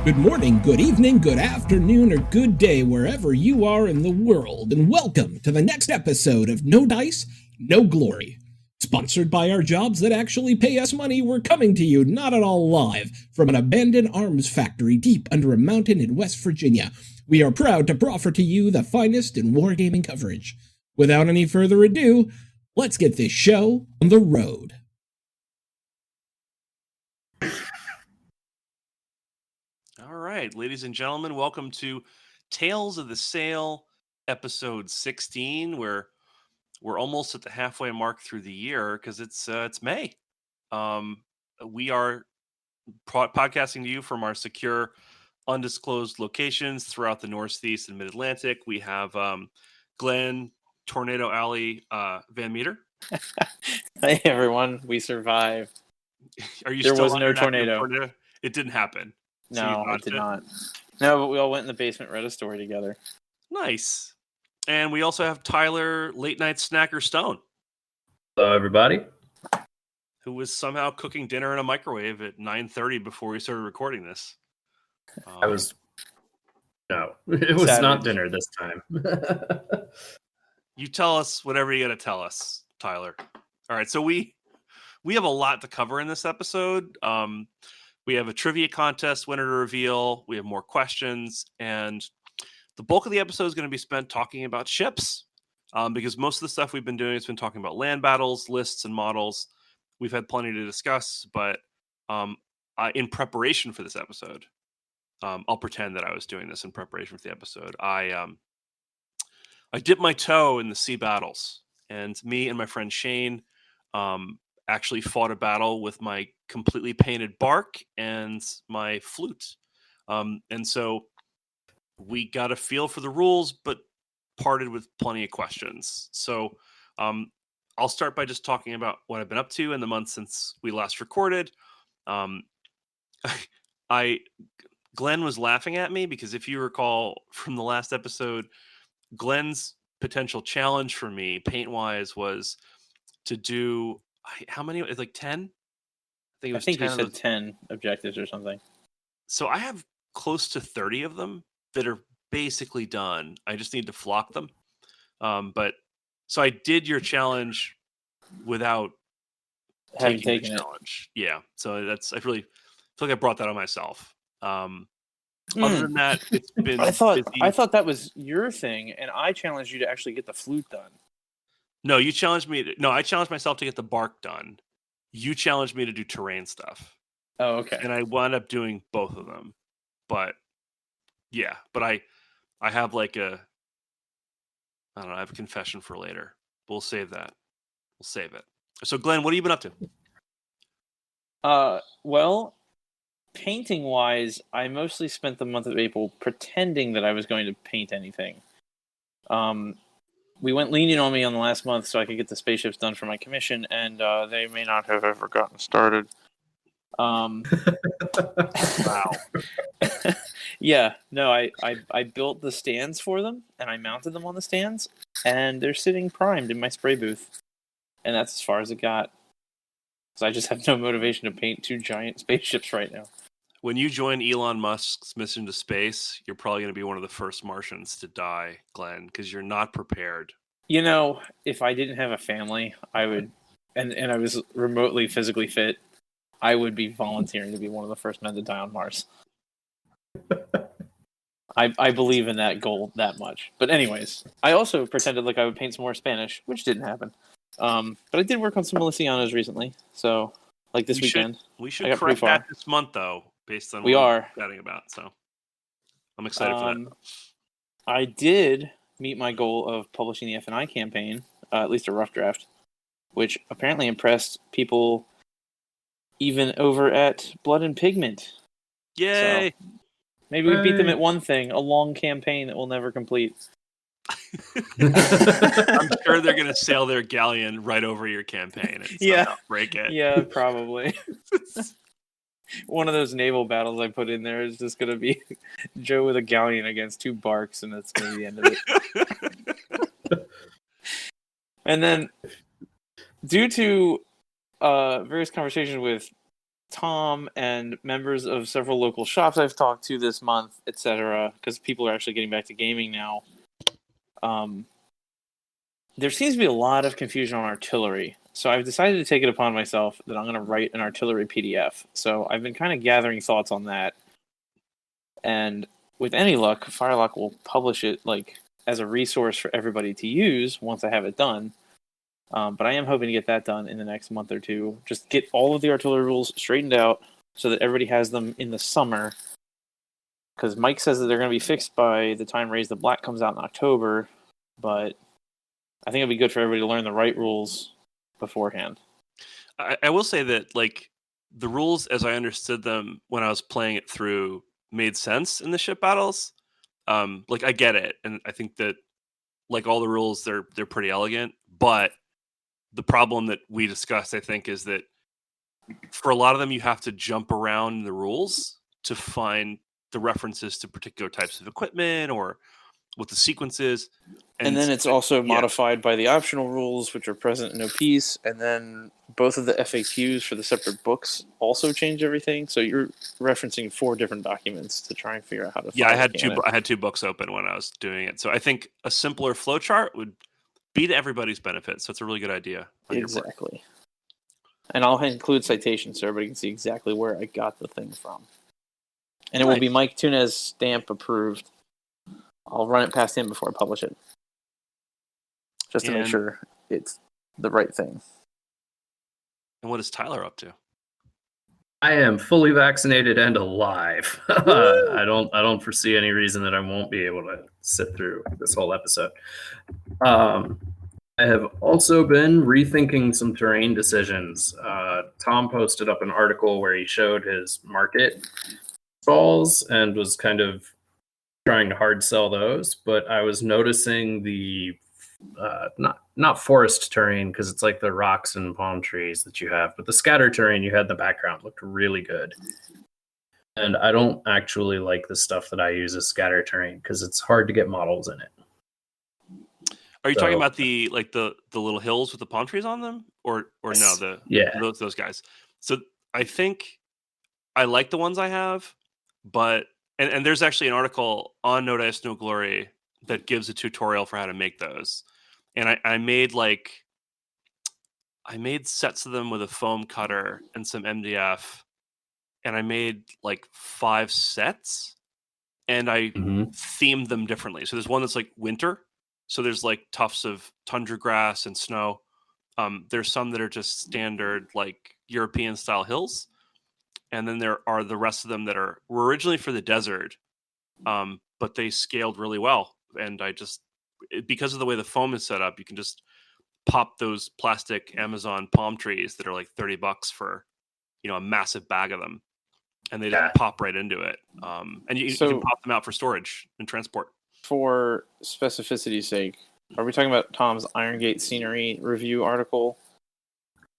Good morning, good evening, good afternoon, or good day wherever you are in the world, and welcome to the next episode of No Dice, No Glory. Sponsored by our jobs that actually pay us money, we're coming to you not at all live from an abandoned arms factory deep under a mountain in West Virginia. We are proud to proffer to you the finest in wargaming coverage. Without any further ado, let's get this show on the road. All right, ladies and gentlemen, welcome to Tales of the Sale, episode 16. We're almost at the halfway mark through the year because it's May. We are podcasting to you from our secure, undisclosed locations throughout the Northeast and Mid-Atlantic. We have Glenn, Tornado Alley, Van Meter. Hey everyone, we survived. Are you? There still was no tornado. It didn't happen. No, it did not. No, but we all went in the basement, read a story together. Nice. And we also have Tyler, late night snacker Stone. Hello, everybody. Who was somehow cooking dinner in a microwave at 9:30 before we started recording this. It was Savage. not dinner this time. You tell us whatever you got to tell us, Tyler. All right, so we have a lot to cover in this episode. We have a trivia contest winner to reveal. We have more questions, and the bulk of the episode is going to be spent talking about ships, because most of the stuff we've been doing has been talking about land battles, lists, and models. We've had plenty to discuss, but in preparation for this episode, I'll pretend that I was doing this in preparation for the episode. I dipped my toe in the sea battles, and me and my friend Shane actually fought a battle with my completely painted bark and my flute. And so we got a feel for the rules, but parted with plenty of questions. So I'll start by just talking about what I've been up to in the month since we last recorded. Glenn was laughing at me because if you recall from the last episode, Glenn's potential challenge for me paint-wise was to do how many? It's like 10? I think you said 10 objectives or something. So I have close to 30 of them that are basically done. I just need to flock them. So I did your challenge without taking the challenge. Yeah. So I really feel like I brought that on myself. Other than that, it's been. I thought that was your thing, and I challenged you to actually get the flute done. No, you challenged me. I challenged myself to get the bark done. You challenged me to do terrain stuff. Oh, okay. And I wound up doing both of them. But yeah, I have like I have a confession for later. We'll save that. We'll save it. So Glenn, what have you been up to? Well, painting wise, I mostly spent the month of April pretending that I was going to paint anything. We went lenient on me on the last month so I could get the spaceships done for my commission, and they may not have ever gotten started. Wow. Yeah, no, I built the stands for them, and I mounted them on the stands, and they're sitting primed in my spray booth. And that's as far as it got. So I just have no motivation to paint 2 giant spaceships right now. When you join Elon Musk's mission to space, you're probably going to be one of the first Martians to die, Glenn, because you're not prepared. You know, if I didn't have a family, I would, and I was remotely physically fit, I would be volunteering to be one of the first men to die on Mars. I believe in that goal that much. But anyways, I also pretended like I would paint some more Spanish, which didn't happen. But I did work on some Milicianos recently, so like this weekend. We should correct that this month, though. Based on what we're chatting about, so I'm excited for that. I did meet my goal of publishing the F&I campaign, at least a rough draft, which apparently impressed people even over at Blood and Pigment. Yay! So maybe we beat them at one thing, a long campaign that we'll never complete. I'm sure they're going to sail their galleon right over your campaign and somehow break it. Yeah, probably. One of those naval battles I put in there is just going to be Joe with a galleon against 2 barks, and that's going to be the end of it. And then, due to various conversations with Tom and members of several local shops I've talked to this month, etc., because people are actually getting back to gaming now. There seems to be a lot of confusion on artillery. So I've decided to take it upon myself that I'm going to write an artillery PDF. So I've been kind of gathering thoughts on that. And with any luck, Firelock will publish it like as a resource for everybody to use once I have it done. But I am hoping to get that done in the next month or two. Just get all of the artillery rules straightened out so that everybody has them in the summer. Because Mike says that they're going to be fixed by the time Raise the Black comes out in October. But I think it'd be good for everybody to learn the right rules beforehand. I will say that, like, the rules as I understood them when I was playing it through made sense in the ship battles. Like, I get it, and I think that, like, all the rules, they're pretty elegant. But the problem that we discussed, I think, is that for a lot of them, you have to jump around the rules to find the references to particular types of equipment or what the sequence is. And then it's also modified by the optional rules, which are present in OPs, and then both of the FAQs for the separate books also change everything. So you're referencing 4 different documents to try and figure out how to. Yeah, I had 2 books open when I was doing it, so I think a simpler flowchart would be to everybody's benefit. So it's a really good idea. Exactly. And I'll include citations so everybody can see exactly where I got the thing from. And it will be Mike Tunez stamp approved. I'll run it past him before I publish it, just to make sure it's the right thing. And what is Tyler up to? I am fully vaccinated and alive. I don't foresee any reason that I won't be able to sit through this whole episode. I have also been rethinking some terrain decisions. Tom posted up an article where he showed his market stalls and was kind of trying to hard sell those, but I was noticing the not forest terrain, because it's like the rocks and palm trees that you have, but the scatter terrain you had in the background looked really good. And I don't actually like the stuff that I use as scatter terrain because it's hard to get models in it. Are you talking about the little hills with the palm trees on them, or no, those guys? So I think I like the ones I have, but and there's actually an article on No Dice No Glory that gives a tutorial for how to make those. And I made sets of them with a foam cutter and some MDF, and I made like 5 sets, and I themed them differently. So there's one that's like winter, so there's like tufts of tundra grass and snow. There's some that are just standard like European style hills, and then there are the rest of them that were originally for the desert, but they scaled really well. And because of the way the foam is set up, you can just pop those plastic Amazon palm trees that are like $30 for, a massive bag of them, and they just pop right into it. And you can pop them out for storage and transport. For specificity's sake, are we talking about Tom's Iron Gate scenery review article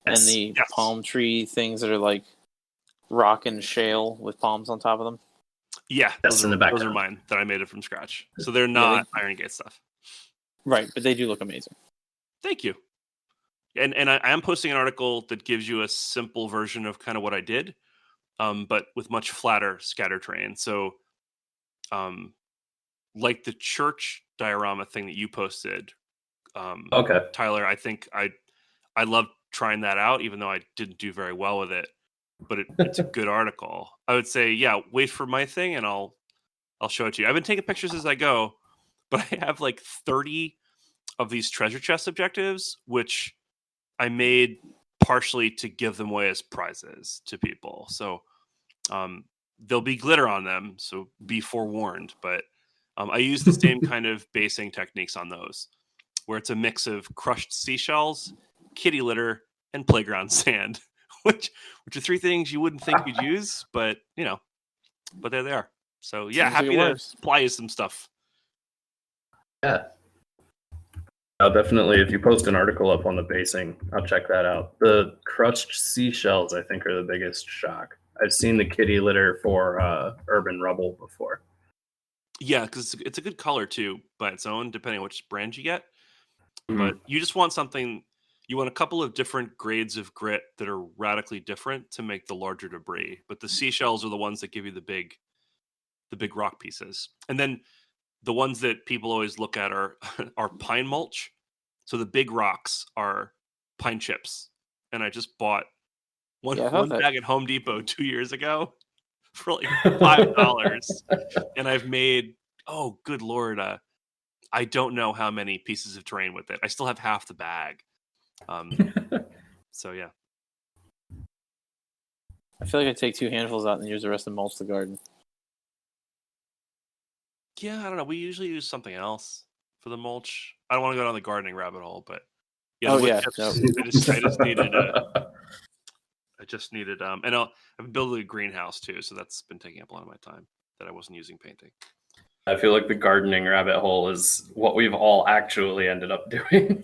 and the palm tree things that are like rock and shale with palms on top of them? Yeah, those are mine that I made it from scratch. So they're not Iron Gate stuff. Right, but they do look amazing. Thank you. And I am posting an article that gives you a simple version of kind of what I did, but with much flatter scatter terrain. So, like the church diorama thing that you posted, Tyler, I think I loved trying that out, even though I didn't do very well with it. But it's a good article. I would say, wait for my thing, and I'll show it to you. I've been taking pictures as I go, but I have like 30 of these treasure chest objectives, which I made partially to give them away as prizes to people. So there'll be glitter on them, so be forewarned. But I use the same kind of basing techniques on those, where it's a mix of crushed seashells, kitty litter, and playground sand. Which are 3 things you wouldn't think you'd use, but but there they are. So happy to supply you some stuff. Yeah, I'll definitely. If you post an article up on the basing, I'll check that out. The crushed seashells, I think, are the biggest shock. I've seen the kitty litter for urban rubble before. Yeah, because it's a good color too by its own, depending on which brand you get. But you just want something you want a couple of different grades of grit that are radically different to make the larger debris. But the seashells are the ones that give you the big rock pieces. And then the ones that people always look at are are pine mulch. So the big rocks are pine chips. And I just bought one bag at Home Depot 2 years ago for like $5. And I've made, oh, good Lord, I don't know how many pieces of terrain with it. I still have half the bag. So yeah. I feel like I take 2 handfuls out and use the rest to mulch the garden. Yeah, I don't know. We usually use something else for the mulch. I don't want to go down the gardening rabbit hole, but yeah. Oh the wood yeah, chips, no. I just needed and I've been building a greenhouse too, so that's been taking up a lot of my time that I wasn't using painting. I feel like the gardening rabbit hole is what we've all actually ended up doing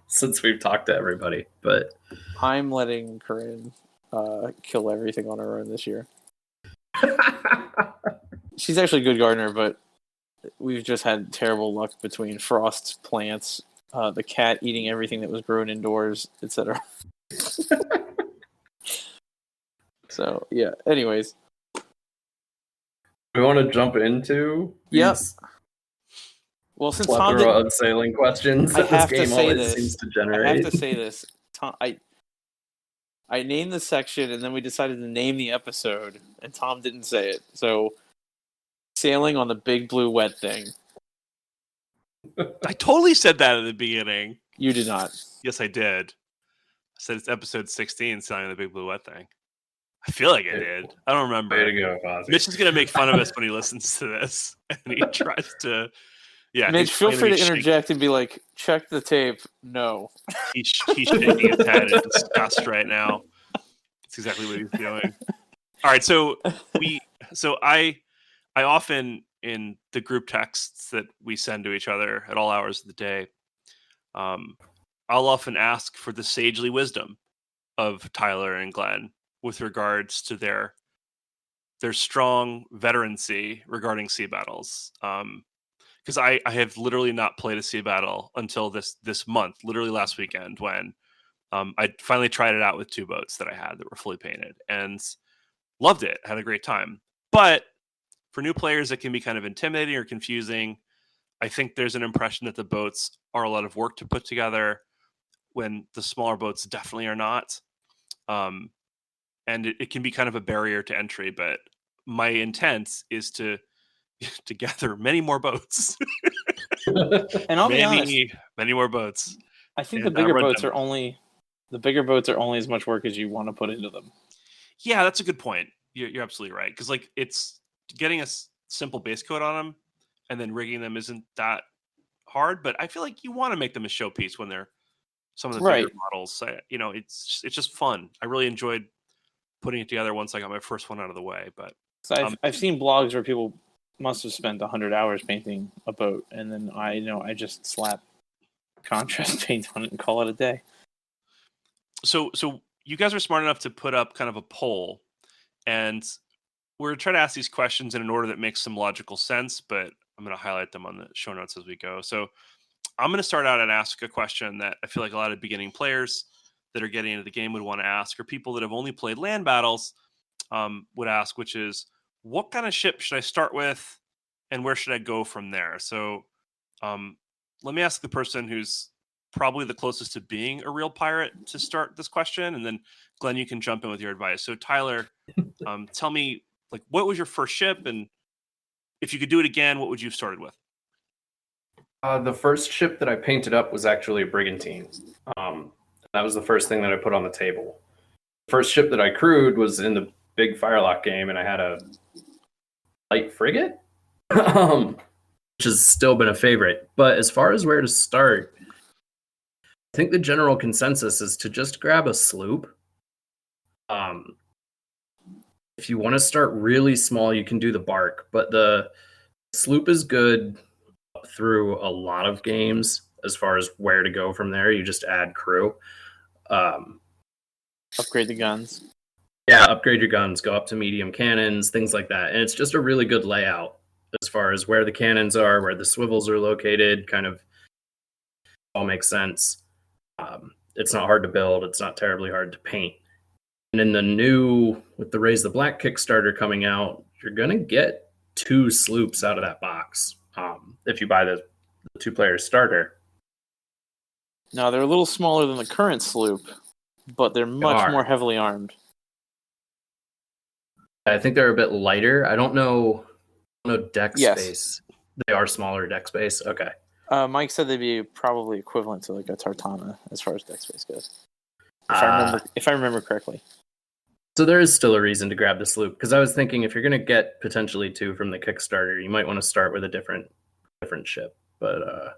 since we've talked to everybody. But I'm letting Corinne kill everything on her own this year. She's actually a good gardener, but we've just had terrible luck between frost, plants, the cat eating everything that was grown indoors, etc. So yeah. Anyways, we want to jump into these well, since plethora Tom of sailing questions I that have this to game say always this. seems to generate. I have to say this. Tom, I named the section, and then we decided to name the episode, and Tom didn't say it. So, sailing on the big blue wet thing. I totally said that at the beginning. You did not. Yes, I did. I said it's episode 16, sailing on the big blue wet thing. I feel like I did. I don't remember. Way to go, Fozzie. Mitch is going to make fun of us when he listens to this, and he tries to. Yeah, Mitch, feel free to interject and be like, "Check the tape." No, he's shaking his head in disgust right now. That's exactly what he's doing. All right, so I often in the group texts that we send to each other at all hours of the day, I'll often ask for the sagely wisdom of Tyler and Glenn with regards to their strong veterancy regarding sea battles. Because I have literally not played a sea battle until this month, literally last weekend, when I finally tried it out with 2 boats that I had that were fully painted and loved it, had a great time. But for new players, it can be kind of intimidating or confusing. I think there's an impression that the boats are a lot of work to put together when the smaller boats definitely are not. And it can be kind of a barrier to entry, but my intent is to gather many more boats. and I'll be honest, many more boats. I think the bigger boats are only as much work as you want to put into them. Yeah, that's a good point. You're absolutely right, because like it's getting a simple base coat on them and then rigging them isn't that hard. But I feel like you want to make them a showpiece when they're some of the bigger models. It's just fun. I really enjoyed putting it together once I got my first one out of the way. But I've seen blogs where people must have spent 100 hours painting a boat, and then I just slap contrast paint on it and call it a day. So you guys are smart enough to put up kind of a poll, and we're trying to ask these questions in an order that makes some logical sense, but I'm going to highlight them on the show notes as we go. So I'm going to start out and ask a question that I feel like a lot of beginning players that are getting into the game would want to ask, or people that have only played land battles would ask, which is, what kind of ship should I start with and where should I go from there? So let me ask the person who's probably the closest to being a real pirate to start this question. And then Glenn, you can jump in with your advice. So Tyler, tell me, like, what was your first ship? And if you could do it again, what would you have started with? The first ship that I painted up was actually a brigantine. That was the first thing that I put on the table. The first ship that I crewed was in the big Firelock game, and I had a light frigate, which has still been a favorite. But as far as where to start, I think the general consensus is to just grab a sloop. If you want to start really small, you can do the bark, but the sloop is good through a lot of games as far as where to go from there. You just add crew. Upgrade the guns. Yeah, upgrade your guns, go up to medium cannons, things like that. And it's just a really good layout as far as where the cannons are, where the swivels are located, kind of all makes sense. It's not hard to build. It's not terribly hard to paint. And in the new, with the Raise the Black Kickstarter coming out, you're going to get 2 sloops out of that box if you buy the 2-player starter. Now, they're a little smaller than the current sloop, but they're much more heavily armed. I think they're a bit lighter. I don't know deck space. They are smaller deck space. Okay. Mike said they'd be probably equivalent to like a Tartana as far as deck space goes. If I remember correctly. So there is still a reason to grab the sloop, because I was thinking if you're going to get potentially 2 from the Kickstarter, you might want to start with a different ship. But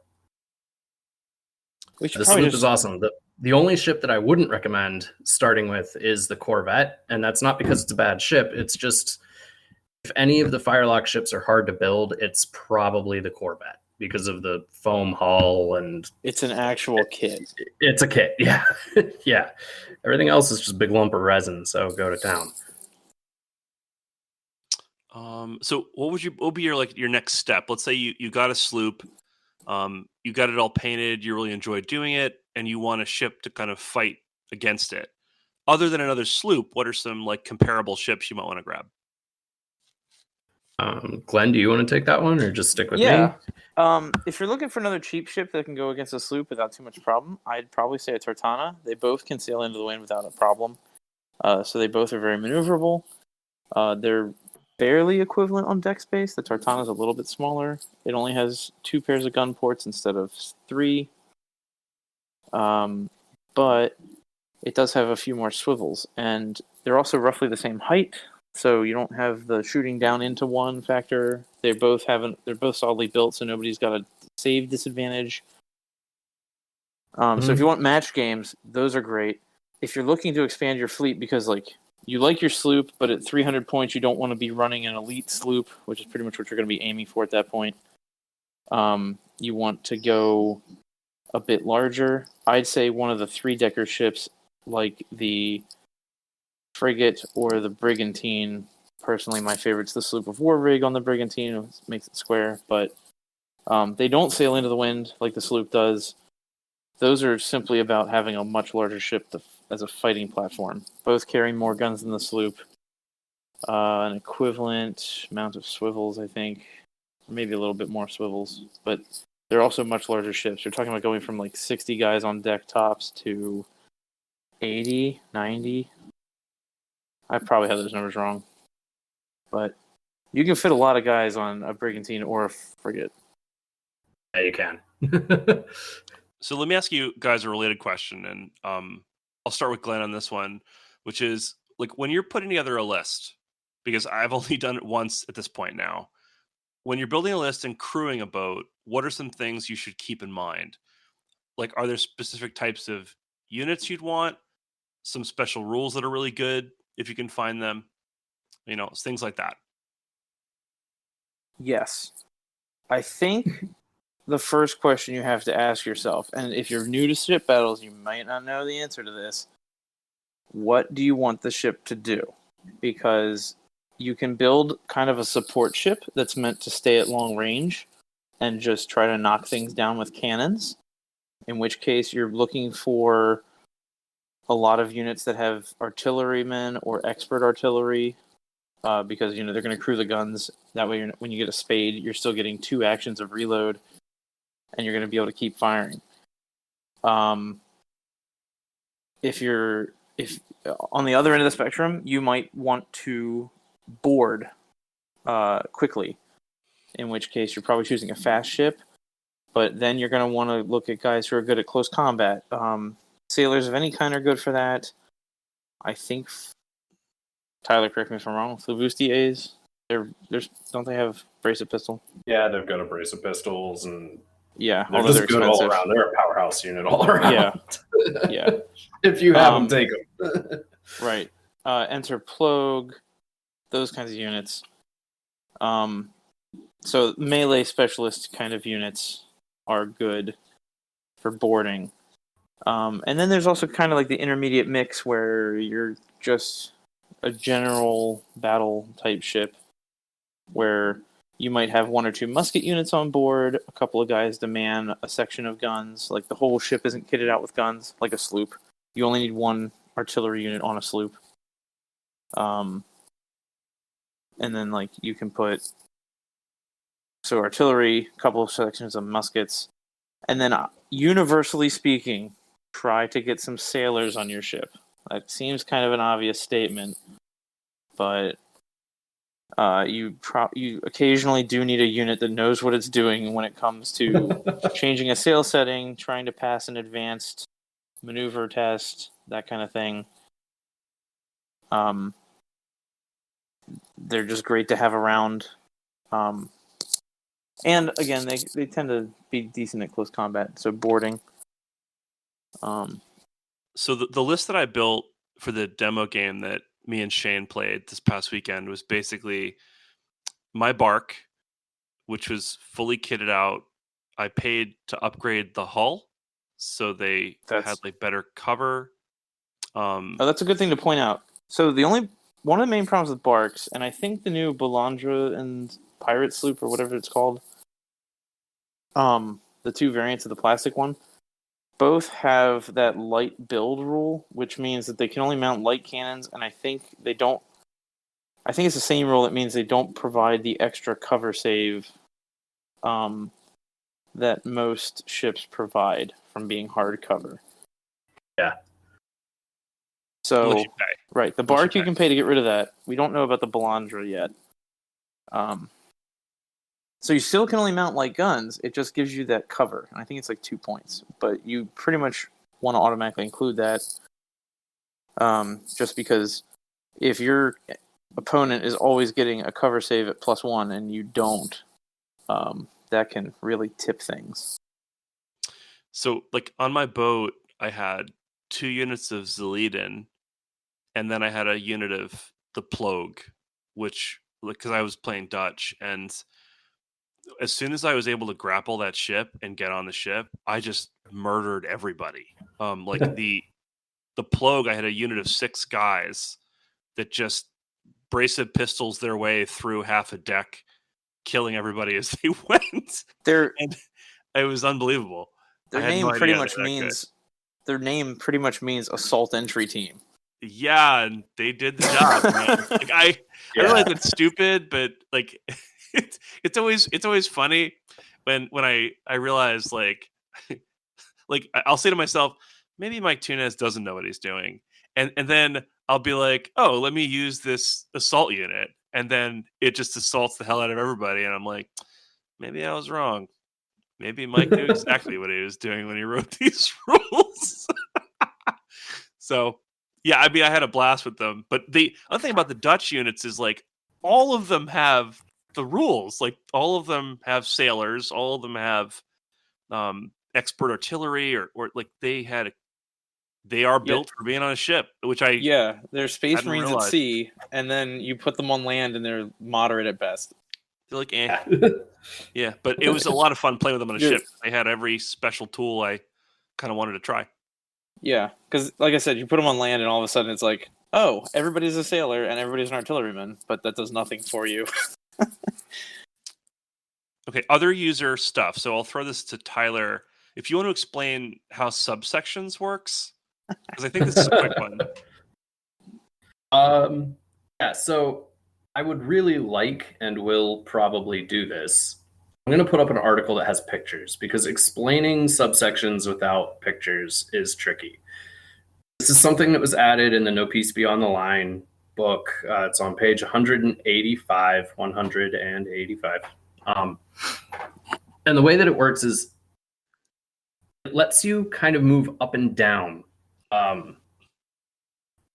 the sloop is awesome. The only ship that I wouldn't recommend starting with is the Corvette, and that's not because it's a bad ship. It's just if any of the Firelock ships are hard to build, it's probably the Corvette because of the foam hull and it's an actual kit. It's a kit, yeah, yeah. Everything else is just a big lump of resin, so go to town. So what would be your next step? Let's say you got a sloop, you got it all painted, you really enjoyed doing it, and you want a ship to kind of fight against it. Other than another sloop, what are some like comparable ships you might want to grab? Glenn, do you want to take that one or just stick with me? If you're looking for another cheap ship that can go against a sloop without too much problem, I'd probably say a Tartana. They both can sail into the wind without a problem. So they both are very maneuverable. They're barely equivalent on deck space. The Tartana is a little bit smaller. It only has 2 pairs of gun ports instead of 3. But it does have a few more swivels, and they're also roughly the same height. So you don't have the shooting down into one factor. They're both solidly built, so nobody's got a save disadvantage. So if you want match games, those are great. If you're looking to expand your fleet because like you like your sloop, but at 300 points you don't want to be running an elite sloop, which is pretty much what you're going to be aiming for at that point. You want to go a bit larger. I'd say one of the 3-decker ships like the frigate or the brigantine. Personally, my favorite's the sloop of war rig on the brigantine. It makes it square, but they don't sail into the wind like the sloop does. Those are simply about having a much larger ship as a fighting platform. Both carry more guns than the sloop. An equivalent amount of swivels, I think. Maybe a little bit more swivels, but they're also much larger ships. You're talking about going from like 60 guys on deck tops to 80, 90. I probably have those numbers wrong. But you can fit a lot of guys on a brigantine or a frigate. Yeah, you can. So let me ask you guys a related question, and I'll start with Glenn on this one, which is like when you're putting together a list, because I've only done it once at this point now. When you're building a list and crewing a boat, what are some things you should keep in mind? Like, are there specific types of units you'd want? Some special rules that are really good if you can find them? You know, things like that. Yes. I think the first question you have to ask yourself, and if you're new to ship battles, you might not know the answer to this. What do you want the ship to do? Because you can build kind of a support ship that's meant to stay at long range and just try to knock things down with cannons, in which case you're looking for a lot of units that have artillerymen or expert artillery, because you know they're going to crew the guns. That way, when you get a spade, you're still getting 2 actions of reload, and you're going to be able to keep firing. If on the other end of the spectrum, you might want to board quickly, in which case you're probably choosing a fast ship, but then you're going to want to look at guys who are good at close combat. Sailors of any kind are good for that. I think, Tyler, correct me if I'm wrong, flibustiers, don't they have brace of pistol? Yeah, they've got a brace of pistols, and yeah, they're just good all around. They're a powerhouse unit all around. Yeah, yeah. If you have them, take them. Right. Enter Plogue, those kinds of units. So melee specialist kind of units are good for boarding. And then there's also kind of like the intermediate mix where you're just a general battle type ship where You might have 1 or 2 musket units on board, a couple of guys to man a section of guns. Like, the whole ship isn't kitted out with guns, like a sloop. You only need 1 artillery unit on a sloop. And then, like, you can put... So artillery, a couple of sections of muskets. And then, universally speaking, try to get some sailors on your ship. That seems kind of an obvious statement, but you occasionally do need a unit that knows what it's doing when it comes to changing a sail setting, trying to pass an advanced maneuver test, that kind of thing. They're just great to have around. And again, they tend to be decent at close combat, so boarding. So the list that I built for the demo game that me and Shane played this past weekend was basically my bark, which was fully kitted out. I paid to upgrade the hull, so they had like better cover. That's a good thing to point out. So one of the main problems with barks, and I think the new Balandra and Pirate Sloop or whatever it's called, the 2 variants of the plastic one, both have that light build rule, which means that they can only mount light cannons, and I think it's the same rule that means they don't provide the extra cover save that most ships provide from being hard cover. Yeah. So, right, the bark you can pay to get rid of that. We don't know about the Balandra yet. So you still can only mount light guns. It just gives you that cover. And I think it's like 2 points. But you pretty much want to automatically include that. Just because if your opponent is always getting a cover save at +1 and you don't, that can really tip things. So, like, on my boat, I had 2 units of Zeledan, and then I had a unit of the Plogue, which, like, because I was playing Dutch, and as soon as I was able to grapple that ship and get on the ship, I just murdered everybody. Like the Plogue, I had a unit of 6 guys that just bracelet pistols their way through half a deck, killing everybody as they went. And it was unbelievable. Their name pretty much means assault entry team. Yeah, and they did the job. Man. Like I realize it's stupid, but like it's always funny when I realize like I'll say to myself, maybe Mike Tunez doesn't know what he's doing, and then I'll be like, oh, let me use this assault unit, and then it just assaults the hell out of everybody, and I'm like, maybe I was wrong. Maybe Mike knew exactly what he was doing when he wrote these rules. So, yeah, I mean, I had a blast with them. But the other thing about the Dutch units is, like, all of them have the rules. Like, all of them have sailors. All of them have expert artillery, or like, they are built for being on a ship, which they're space marines at sea, and then you put them on land, and they're moderate at best. They're like, eh. Yeah, but it was a lot of fun playing with them on a ship. They had every special tool I kind of wanted to try. Yeah, because like I said, you put them on land and all of a sudden it's like, oh, everybody's a sailor and everybody's an artilleryman, but that does nothing for you. Okay, other user stuff. So I'll throw this to Tyler. If you want to explain how subsections works, because I think this is a quick one. Yeah, so I would really like and will probably do this. I'm going to put up an article that has pictures because explaining subsections without pictures is tricky. This is something that was added in the No Peace Beyond the Line book. It's on page 185. And the way that it works is it lets you kind of move up and down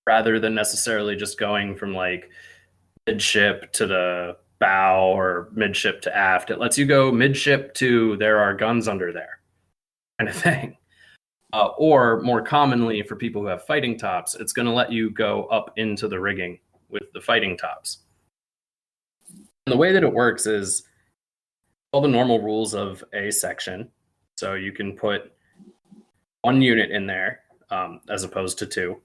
rather than necessarily just going from like midship to the bow or midship to aft. It lets you go midship to there are guns under there kind of thing. Or more commonly for people who have fighting tops, it's going to let you go up into the rigging with the fighting tops. And the way that it works is all the normal rules of a section. So you can put 1 unit in there as opposed to 2.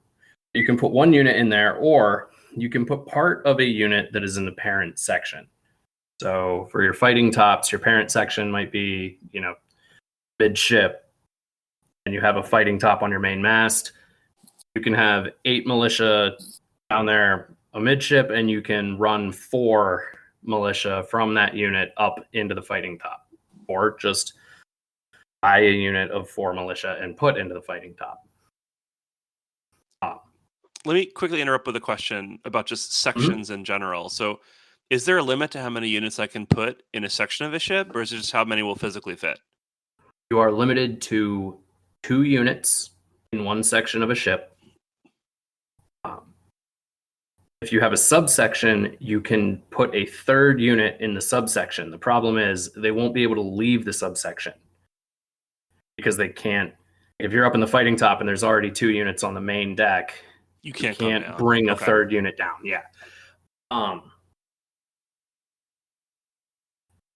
You can put 1 unit in there, or you can put part of a unit that is in the parent section. So for your fighting tops, your parent section might be, midship, and you have a fighting top on your main mast. You can have 8 militia down there amidship, and you can run 4 militia from that unit up into the fighting top, or just buy a unit of 4 militia and put into the fighting top. Let me quickly interrupt with a question about just sections in general. So, is there a limit to how many units I can put in a section of a ship, or is it just how many will physically fit? You are limited to 2 units in one section of a ship. If you have a subsection, you can put a 3rd unit in the subsection. The problem is they won't be able to leave the subsection because they can't. If you're up in the fighting top and there's already 2 units on the main deck, You can't bring a 3rd unit down. Yeah.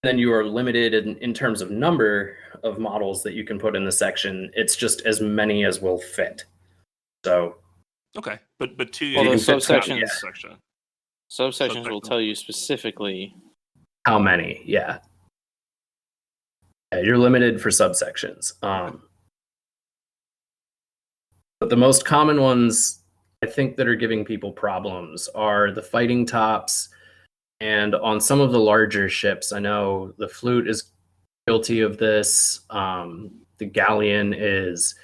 Then you are limited in terms of number of models that you can put in the section. It's just as many as will fit. So. Okay, but 2 Well, units. those subsections, Subsections will tell you specifically how many. Yeah, you're limited for subsections. But the most common ones, I think, that are giving people problems are the fighting tops, and on some of the larger ships, I know the Flute is guilty of this. The Galleon is.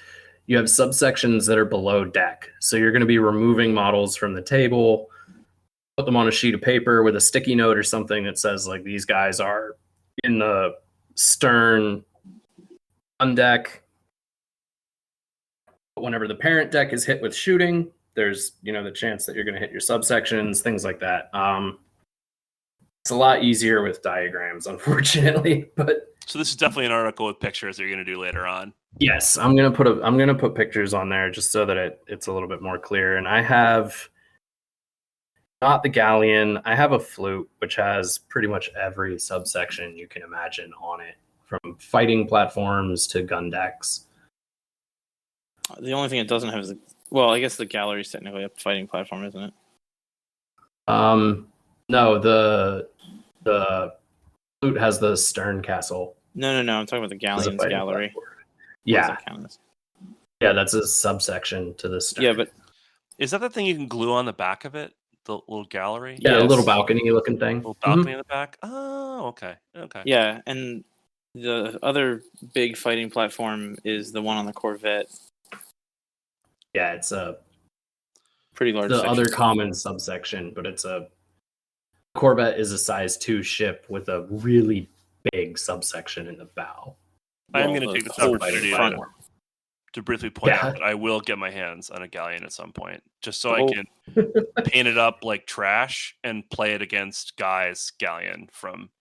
You have subsections that are below deck. So you're going to be removing models from the table, put them on a sheet of paper with a sticky note or something that says, like, these guys are in the stern on deck. But whenever the parent deck is hit with shooting, there's, the chance that you're going to hit your subsections, things like that. It's a lot easier with diagrams, unfortunately, but. So this is definitely an article with pictures that you're going to do later on. Yes, I'm gonna put pictures on there just so that it's a little bit more clear. And I have not the Galleon. I have a Flute, which has pretty much every subsection you can imagine on it, from fighting platforms to gun decks. The only thing it doesn't have is I guess the gallery is technically a fighting platform, isn't it? No, the Flute has the stern castle. No. I'm talking about the Galleon's gallery. Yeah. Yeah, that's a subsection to the stern. Yeah, but is that the thing you can glue on the back of it? The little gallery? Yeah, Yes. a little balcony-looking thing. A little balcony in the back? Oh, okay. Yeah, and the other big fighting platform is the one on the Corvette. Yeah, it's a pretty large. The other common subsection, but it's a Corvette is a size 2 ship with a really big subsection in the bow. I'm going to take this opportunity to briefly point out that I will get my hands on a Galleon at some point, just so I can paint it up like trash and play it against Guy's Galleon from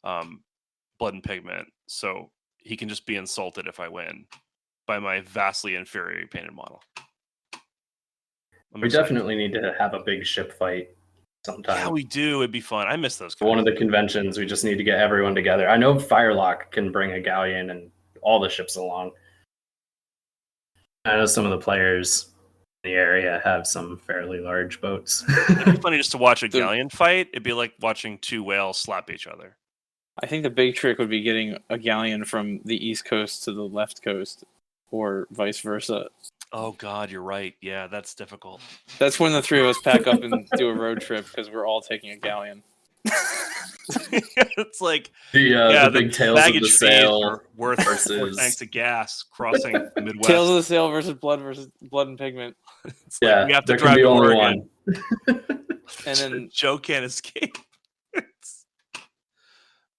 Blood and Pigment, so he can just be insulted if I win by my vastly inferior painted model. We definitely need to have a big ship fight sometime. Yeah, we do. It'd be fun. I miss those guys. One of the conventions, we just need to get everyone together. I know Firelock can bring a Galleon and all the ships along. I know some of the players in the area have some fairly large boats. It'd be funny just to watch a Galleon fight. It'd be like watching 2 whales slap each other. I think the big trick would be getting a Galleon from the East Coast to the left coast, or vice versa. Oh, God, you're right. Yeah, that's difficult. That's when the 3 of us pack up and do a road trip, because we're all taking a Galleon. It's like the big tails of the sail worth 4 tanks of gas crossing the Midwest. Tails of the sail versus Blood and Pigment. It's like we have to drive to Oregon. And then Joe can't escape.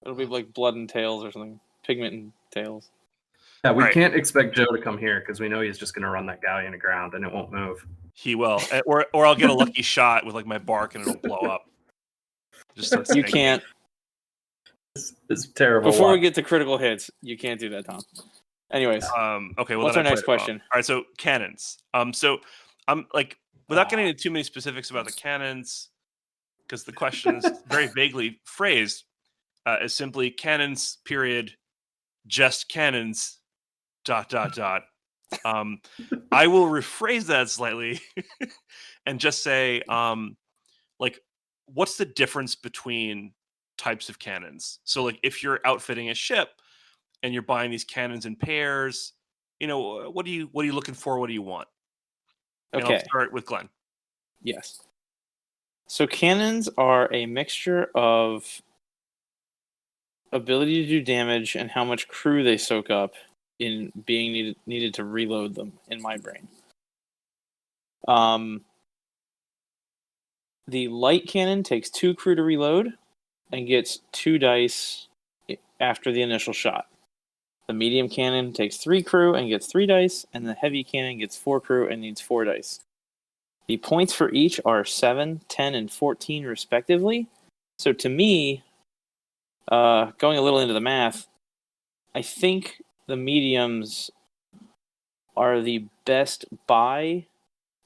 It'll be like Blood and Tails or something. Pigment and Tails. Yeah, we can't expect Joe to come here because we know he's just going to run that Galleon aground and it won't move. He will, or I'll get a lucky shot with like my bark and it'll blow up. You can't. It's terrible. Before we get to critical hits, you can't do that, Tom. Anyways, okay. Well, what's our next question? All right, so cannons. So I'm like, without getting into too many specifics about the cannons, because the question is very vaguely phrased, as simply cannons. Period. Just cannons. ... I will rephrase that slightly and just say, like, what's the difference between types of cannons. So like if you're outfitting a ship and you're buying these cannons in pairs, what are you looking for? What do you want? And Okay. I'll start with Glenn. Yes. So cannons are a mixture of ability to do damage and how much crew they soak up in being needed to reload them in my brain. The light cannon takes 2 crew to reload and gets 2 dice after the initial shot. The medium cannon takes 3 crew and gets 3 dice, and the heavy cannon gets 4 crew and needs 4 dice. The points for each are 7, 10, and 14 respectively. So to me, going a little into the math, I think the mediums are the best buy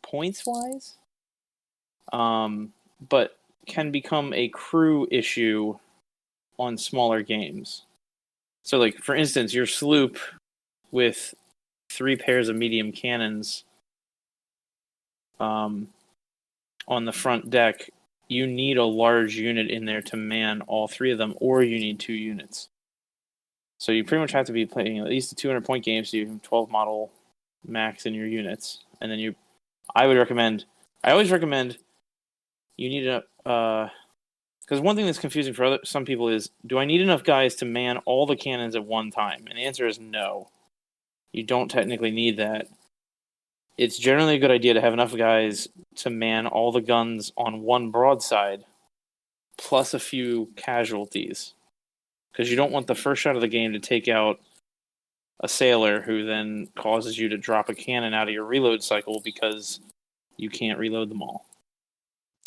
points-wise, but can become a crew issue on smaller games. So, like, for instance, your sloop with 3 pairs of medium cannons on the front deck, you need a large unit in there to man all 3 of them, or you need 2 units. So you pretty much have to be playing at least a 200-point game, so you have 12 model max in your units. And then I always recommend you need because one thing that's confusing for some people is, do I need enough guys to man all the cannons at one time? And the answer is no. You don't technically need that. It's generally a good idea to have enough guys to man all the guns on one broadside, plus a few casualties. Because you don't want the first shot of the game to take out a sailor who then causes you to drop a cannon out of your reload cycle because you can't reload them all.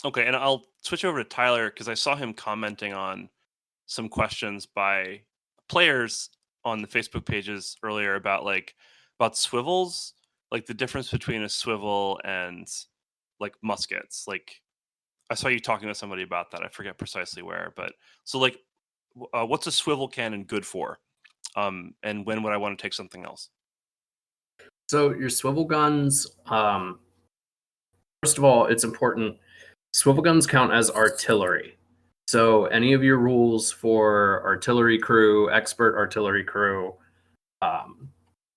Okay, and I'll switch over to Tyler because I saw him commenting on some questions by players on the Facebook pages earlier about swivels, like the difference between a swivel and like muskets. Like I saw you talking to somebody about that. I forget precisely where, but so like what's a swivel cannon good for? And when would I want to take something else? So your swivel guns, first of all, it's important. Swivel guns count as artillery. So any of your rules for artillery crew, expert artillery crew,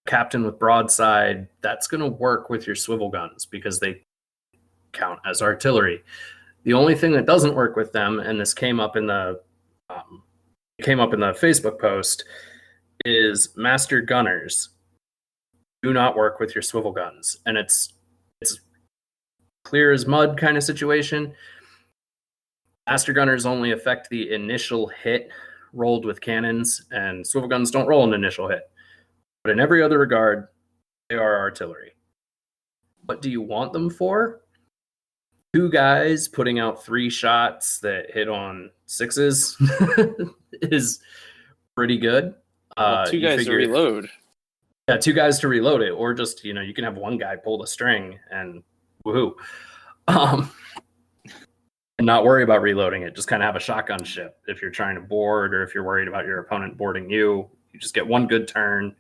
captain with broadside, that's going to work with your swivel guns because they count as artillery. The only thing that doesn't work with them, and this came up in the Facebook post, is master gunners do not work with your swivel guns, and it's clear as mud kind of situation. Master gunners only affect the initial hit rolled with cannons, and swivel guns don't roll an initial hit. But in every other regard, they are artillery. What do you want them for? 2 guys putting out 3 shots that hit on 6s is pretty good. 2 guys to reload. Yeah, 2 guys to reload it, or just, you can have 1 guy pull the string and woohoo. And not worry about reloading it. Just kind of have a shotgun ship. If you're trying to board or if you're worried about your opponent boarding you, you just get 1 good turn,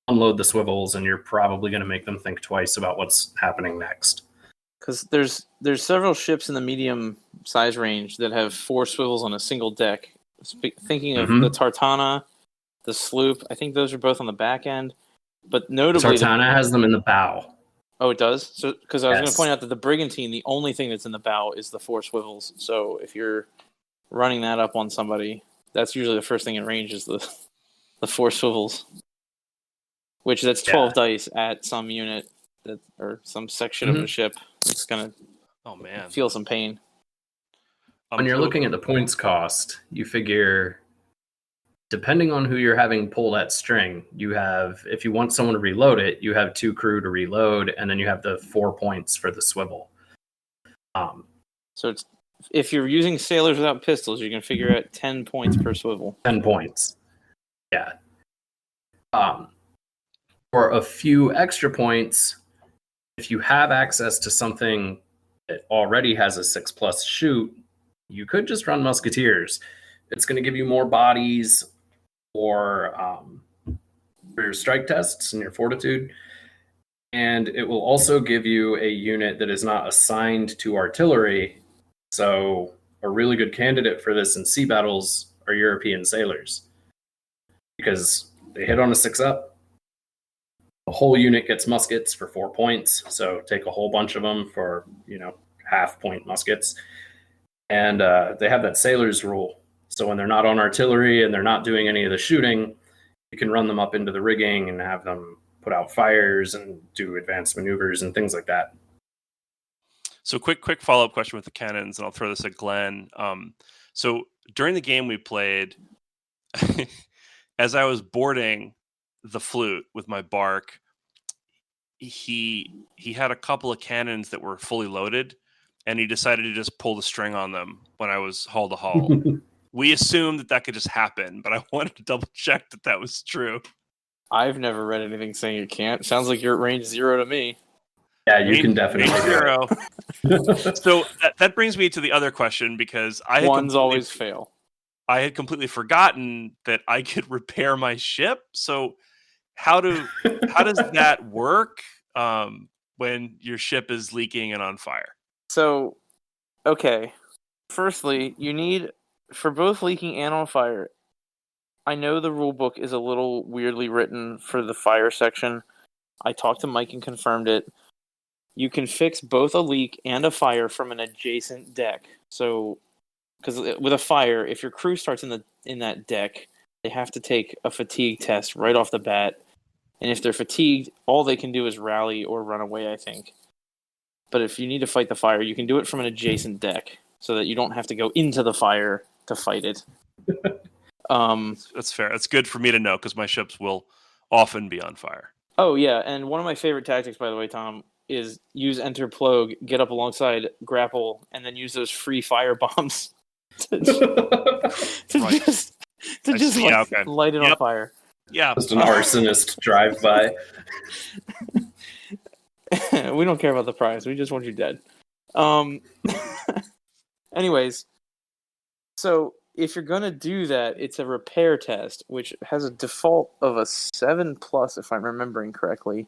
unload the swivels, and you're probably going to make them think twice about what's happening next. Because there's several ships in the medium size range that have 4 swivels on a single deck. Thinking of the Tartana, the sloop, I think those are both on the back end. But notably, Tartana has them in the bow. Oh, it does? So, because I was going to point out that the Brigantine, the only thing that's in the bow is the 4 swivels. So if you're running that up on somebody, that's usually the first thing in range is the 4 swivels. Which that's 12 dice at some unit or some section of the ship. It's going to feel some pain. When you're looking at the points cost, you figure, depending on who you're having pull that string, you have, if you want someone to reload it, you have 2 crew to reload, and then you have the 4 points for the swivel. So it's, if you're using sailors without pistols, you can figure out 10 points per swivel. 10 points. Yeah. For a few extra points, if you have access to something that already has a 6+ shoot, you could just run musketeers. It's going to give you more bodies for your strike tests and your fortitude. And it will also give you a unit that is not assigned to artillery. So a really good candidate for this in sea battles are European sailors, because they hit on a 6-up. The whole unit gets muskets for 4 points, so take a whole bunch of them for, half-point muskets. And they have that sailor's rule. So when they're not on artillery and they're not doing any of the shooting, you can run them up into the rigging and have them put out fires and do advanced maneuvers and things like that. So quick follow-up question with the cannons, and I'll throw this at Glenn. So during the game we played, as I was boarding the flute with my bark, he had a couple of cannons that were fully loaded, and he decided to just pull the string on them when I was hull to hull. We assumed that could just happen, but I wanted to double check that was true. I've never read anything saying it can't. Sounds like you're at range 0 to me. Yeah, you can definitely range 0. So that brings me to the other question, because Ones always fail. I had completely forgotten that I could repair my ship. So how does that work when your ship is leaking and on fire? So, okay. Firstly, you need, for both leaking and on fire, I know the rule book is a little weirdly written for the fire section. I talked to Mike and confirmed it. You can fix both a leak and a fire from an adjacent deck. So, because with a fire, if your crew starts in that deck, they have to take a fatigue test right off the bat. And if they're fatigued, all they can do is rally or run away, I think. But if you need to fight the fire, you can do it from an adjacent deck, so that you don't have to go into the fire to fight it. That's fair. That's good for me to know, because my ships will often be on fire. Oh, yeah, and one of my favorite tactics, by the way, Tom, is use Enter Plogue, get up alongside, grapple, and then use those free fire bombs to light it on fire. Yeah. Just an arsonist drive-by. We don't care about the prize. We just want you dead. Anyways, so if you're going to do that, it's a repair test, which has a default of a 7+, if I'm remembering correctly.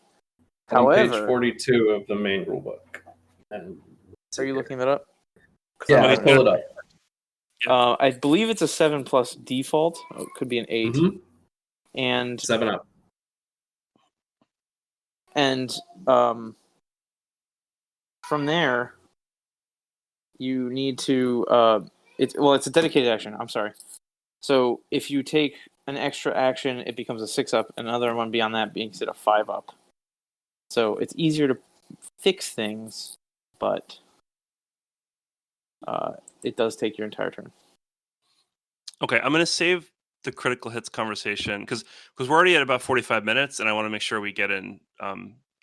However, page 42 of the main rulebook. Are you looking that up? Yeah, I pull it up. I believe it's a 7+ default. Oh, it could be an 8. Mm-hmm. And 7 up. And from there, you need to it's a dedicated action. I'm sorry. So if you take an extra action, it becomes a 6-up. Another one beyond that makes it a 5-up. So it's easier to fix things, but it does take your entire turn. Okay, I'm going to save the critical hits conversation because we're already at about 45 minutes, and I want to make sure we get in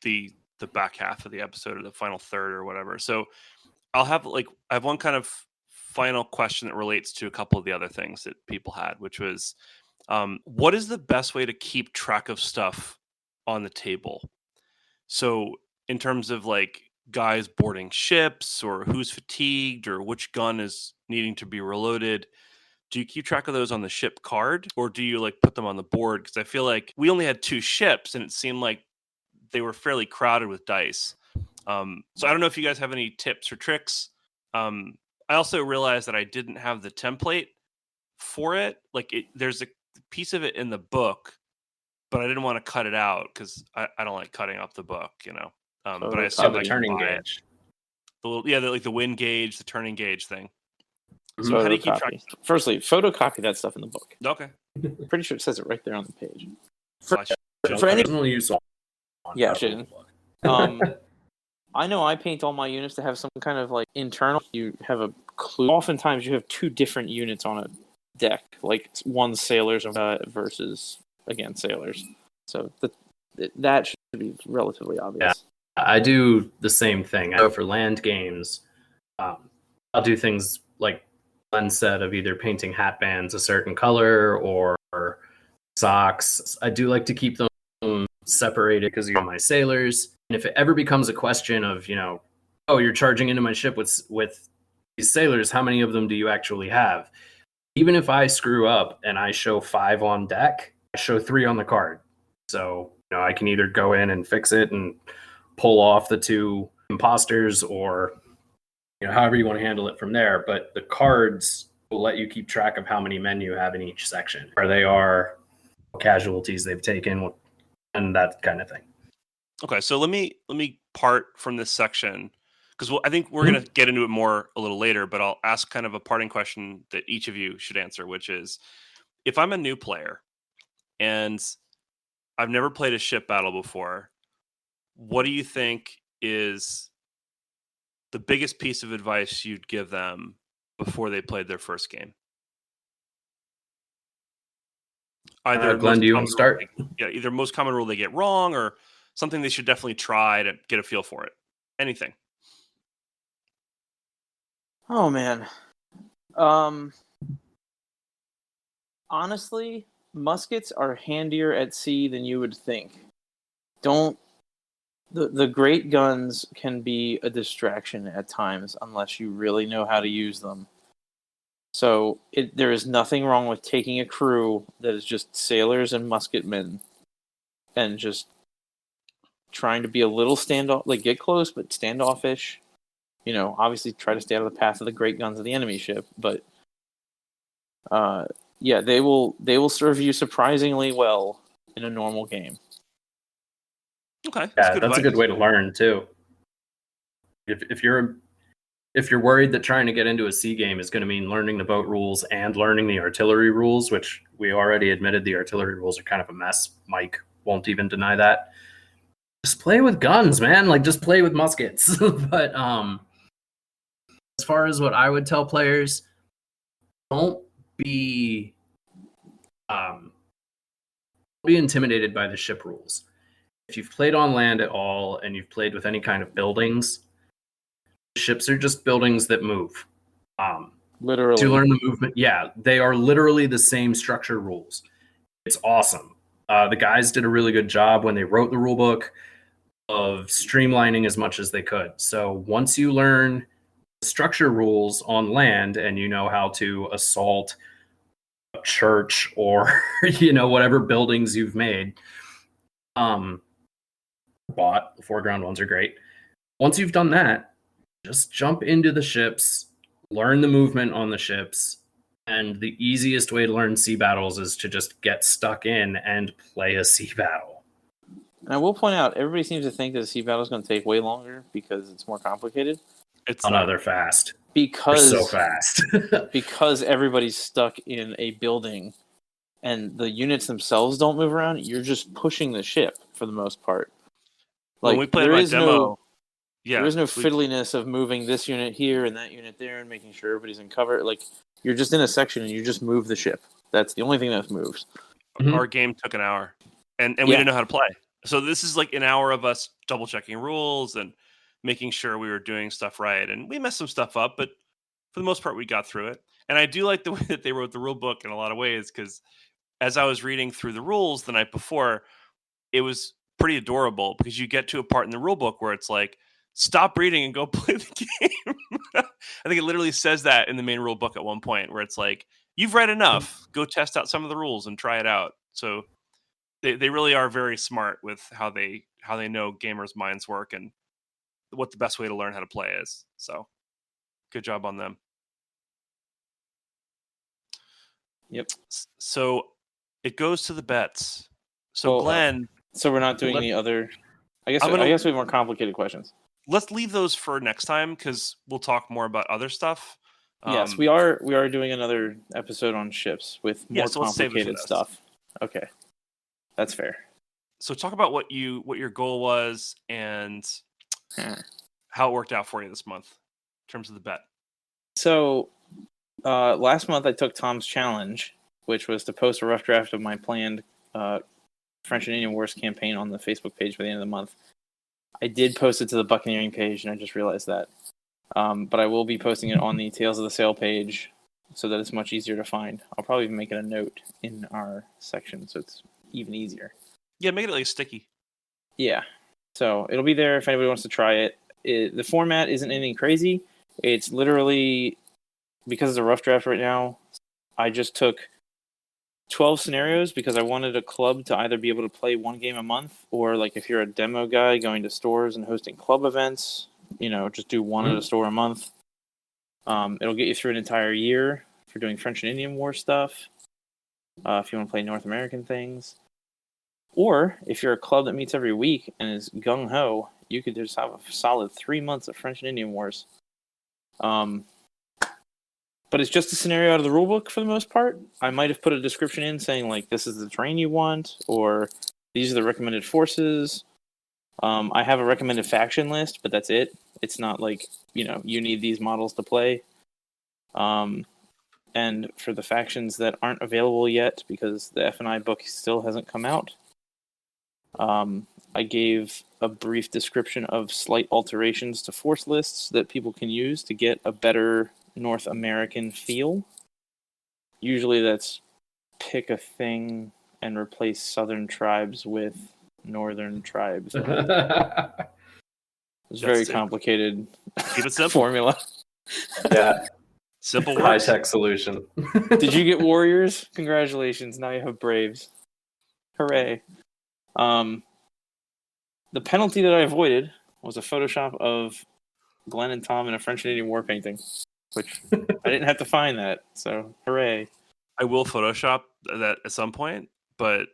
the back half of the episode, or the final third, or whatever. So I have one kind of final question that relates to a couple of the other things that people had, which was, what is the best way to keep track of stuff on the table? So in terms of guys boarding ships, or who's fatigued, or which gun is needing to be reloaded, do you keep track of those on the ship card, or do you put them on the board? Because I feel like we only had 2 ships, and it seemed like they were fairly crowded with dice. So I don't know if you guys have any tips or tricks. I also realized that I didn't have the template for it. There's a piece of it in the book, but I didn't want to cut it out because I don't like cutting up the book, But I assume the turning gauge. The wind gauge, the turning gauge thing. So how do you keep track? Firstly, photocopy that stuff in the book. Okay. Pretty sure it says it right there on the page. For any use on. Yeah, shouldn't. I know I paint all my units to have some kind of internal. You have a clue. Oftentimes, you have 2 different units on a deck, one sailors versus sailors. So that should be relatively obvious. Yeah, I do the same thing. I go for land games. I'll do things like Glenn said, of either painting hat bands a certain color or socks. I do like to keep them separated because you have my sailors. And if it ever becomes a question of, you're charging into my ship with these sailors, how many of them do you actually have? Even if I screw up and I show 5 on deck, I show 3 on the card. So, I can either go in and fix it and pull off the 2 imposters, or, however you want to handle it from there. But the cards will let you keep track of how many men you have in each section, where they are, what casualties they've taken, and that kind of thing. Okay, so let me part from this section because I think we're going to get into it more a little later, but I'll ask kind of a parting question that each of you should answer, which is, if I'm a new player and I've never played a ship battle before, what do you think is the biggest piece of advice you'd give them before they played their first game? Either Glenn, do you want to start? Either most common rule they get wrong or something they should definitely try to get a feel for it. Anything. Oh man. Honestly, muskets are handier at sea than you would think. The great guns can be a distraction at times unless you really know how to use them. So there is nothing wrong with taking a crew that is just sailors and musketmen and just trying to be a little get close, but standoffish. Obviously try to stay out of the path of the great guns of the enemy ship, but they will serve you surprisingly well in a normal game. Okay, that's a good way to learn too. If you're worried that trying to get into a sea game is going to mean learning the boat rules and learning the artillery rules, which we already admitted the artillery rules are kind of a mess. Mike won't even deny that. Just play with guns, man. Just play with muskets. But as far as what I would tell players, don't be intimidated by the ship rules. If you've played on land at all and you've played with any kind of buildings, ships are just buildings that move. Literally. To learn the movement, they are literally the same structure rules. It's awesome. The guys did a really good job when they wrote the rule book of streamlining as much as they could. So once you learn structure rules on land and you know how to assault a church or whatever buildings you've made, bought, the foreground ones are great. Once you've done that, just jump into the ships, learn the movement on the ships, and the easiest way to learn sea battles is to just get stuck in and play a sea battle. And I will point out, everybody seems to think that a sea battle is going to take way longer because it's more complicated. They're fast. Because they're so fast. because everybody's stuck in a building and the units themselves don't move around, you're just pushing the ship for the most part. When we played my demo, there is no fiddliness of moving this unit here and that unit there and making sure everybody's in cover. You're just in a section and you just move the ship. That's the only thing that moves. Our game took an hour, and we didn't know how to play. So this is an hour of us double checking rules and making sure we were doing stuff right. And we messed some stuff up, but for the most part, we got through it. And I do like the way that they wrote the rule book in a lot of ways, because as I was reading through the rules the night before, it was pretty adorable because you get to a part in the rule book where it's like, stop reading and go play the game. I think it literally says that in the main rule book at one point, where it's like, you've read enough, go test out some of the rules and try it out. So they really are very smart with how they know gamers' minds work and what the best way to learn how to play is. So good job on them. Yep. So it goes to the bets. So Glenn. So we're not doing the other. I guess we have more complicated questions. Let's leave those for next time because we'll talk more about other stuff. Yes, we are doing another episode on ships with more complicated stuff. Okay, that's fair. So talk about what your goal was and how it worked out for you this month in terms of the bet. So last month I took Tom's challenge, which was to post a rough draft of my planned French and Indian Wars campaign on the Facebook page by the end of the month. I did post it to the Buccaneering page, and I just realized that. But I will be posting it on the Tales of the Sail page so that it's much easier to find. I'll probably make it a note in our section so it's even easier. Yeah, make it sticky. Yeah. So it'll be there if anybody wants to try it. The format isn't anything crazy. It's literally, because it's a rough draft right now, I just took 12 scenarios because I wanted a club to either be able to play one game a month, or if you're a demo guy going to stores and hosting club events, just do one at a store a month. It'll get you through an entire year for doing French and Indian War stuff. If you want to play North American things. Or if you're a club that meets every week and is gung-ho, you could just have a solid 3 months of French and Indian Wars. But it's just a scenario out of the rulebook for the most part. I might have put a description in saying, like, this is the terrain you want, or these are the recommended forces. I have a recommended faction list, but that's it. It's not like, you need these models to play. And for the factions that aren't available yet, because the F&I book still hasn't come out, I gave a brief description of slight alterations to force lists that people can use to get a better North American feel. Usually that's pick a thing and replace southern tribes with northern tribes. It's very complicated. Keep it simple. Formula. Yeah. Simple High works. tech solution. Did you get warriors? Congratulations. Now you have braves. Hooray. The penalty that I avoided was a Photoshop of Glenn and Tom in a French and Indian war painting, which I didn't have to find that. So hooray. I will Photoshop that at some point, but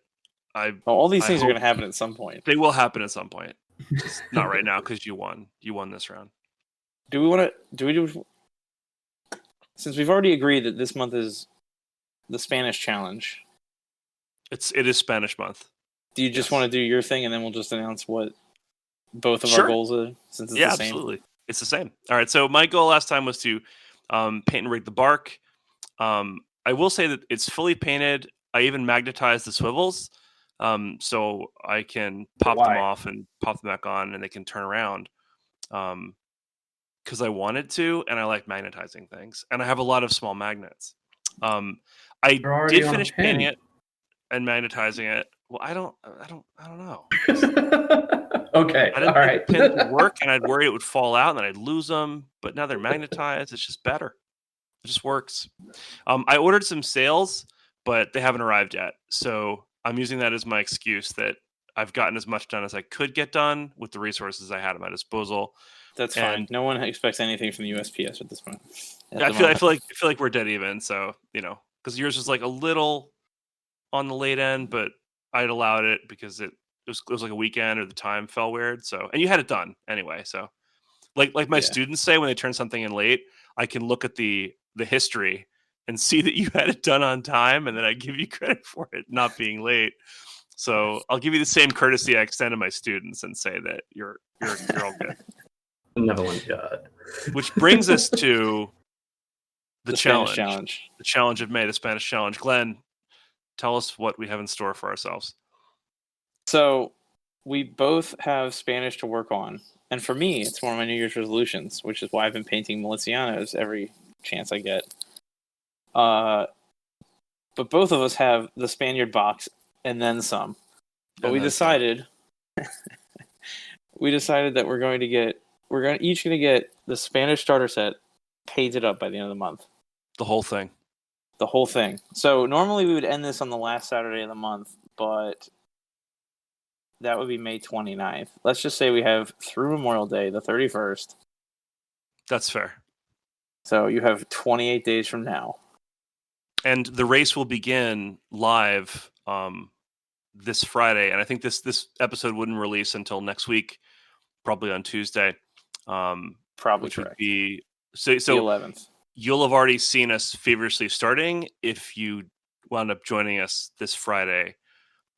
All these things are hope going to happen at some point. they will happen at some point. Just not right now because you won. You won this round. Do we do since we've already agreed that this month is the Spanish challenge? It is Spanish month. Do you just want to do your thing and then we'll just announce what both of Sure. our goals are, since it's Yeah, the same? absolutely. It's the same. All right. So my goal last time was to paint and rig the bark. I will say that it's fully painted. I even magnetized the swivels, so I can pop them off and pop them back on, and they can turn around. Because I wanted to, and I like magnetizing things, and I have a lot of small magnets. I did finish painting it and magnetizing it. Well, I don't know. Okay, I didn't all think right. the pins would work, and I'd worry it would fall out, and then I'd lose them. But now they're magnetized. It's just better. It just works. I ordered some sails, but they haven't arrived yet. So I'm using that as my excuse that I've gotten as much done as I could get done with the resources I had at my disposal. That's fine. No one expects anything from the USPS at this point. I feel like we're dead even. So because yours was like a little on the late end, but I'd allowed it because it was like a weekend or the time fell weird. So, and you had it done anyway. So like my students say when they turn something in late, I can look at the history and see that you had it done on time, and then I give you credit for it not being late. So I'll give you the same courtesy I extend to my students and say that you're all good. Benevolent God. Which brings us to the challenge. The challenge of May, the Spanish challenge. Glenn, tell us what we have in store for ourselves. So we both have Spanish to work on. And for me, it's one of my New Year's resolutions, which is why I've been painting Milicianos every chance I get. But both of us have the Spaniard box and then some. But we decided that we're each going to get the Spanish starter set painted up by the end of the month. The whole thing. The whole thing. So normally we would end this on the last Saturday of the month, but that would be May 29th. Let's just say we have through Memorial Day, the 31st. That's fair. So you have 28 days from now. And the race will begin live this Friday. And I think this episode wouldn't release until next week, probably on Tuesday. Probably which correct. Would be so the 11th. You'll have already seen us feverishly starting if you wound up joining us this Friday.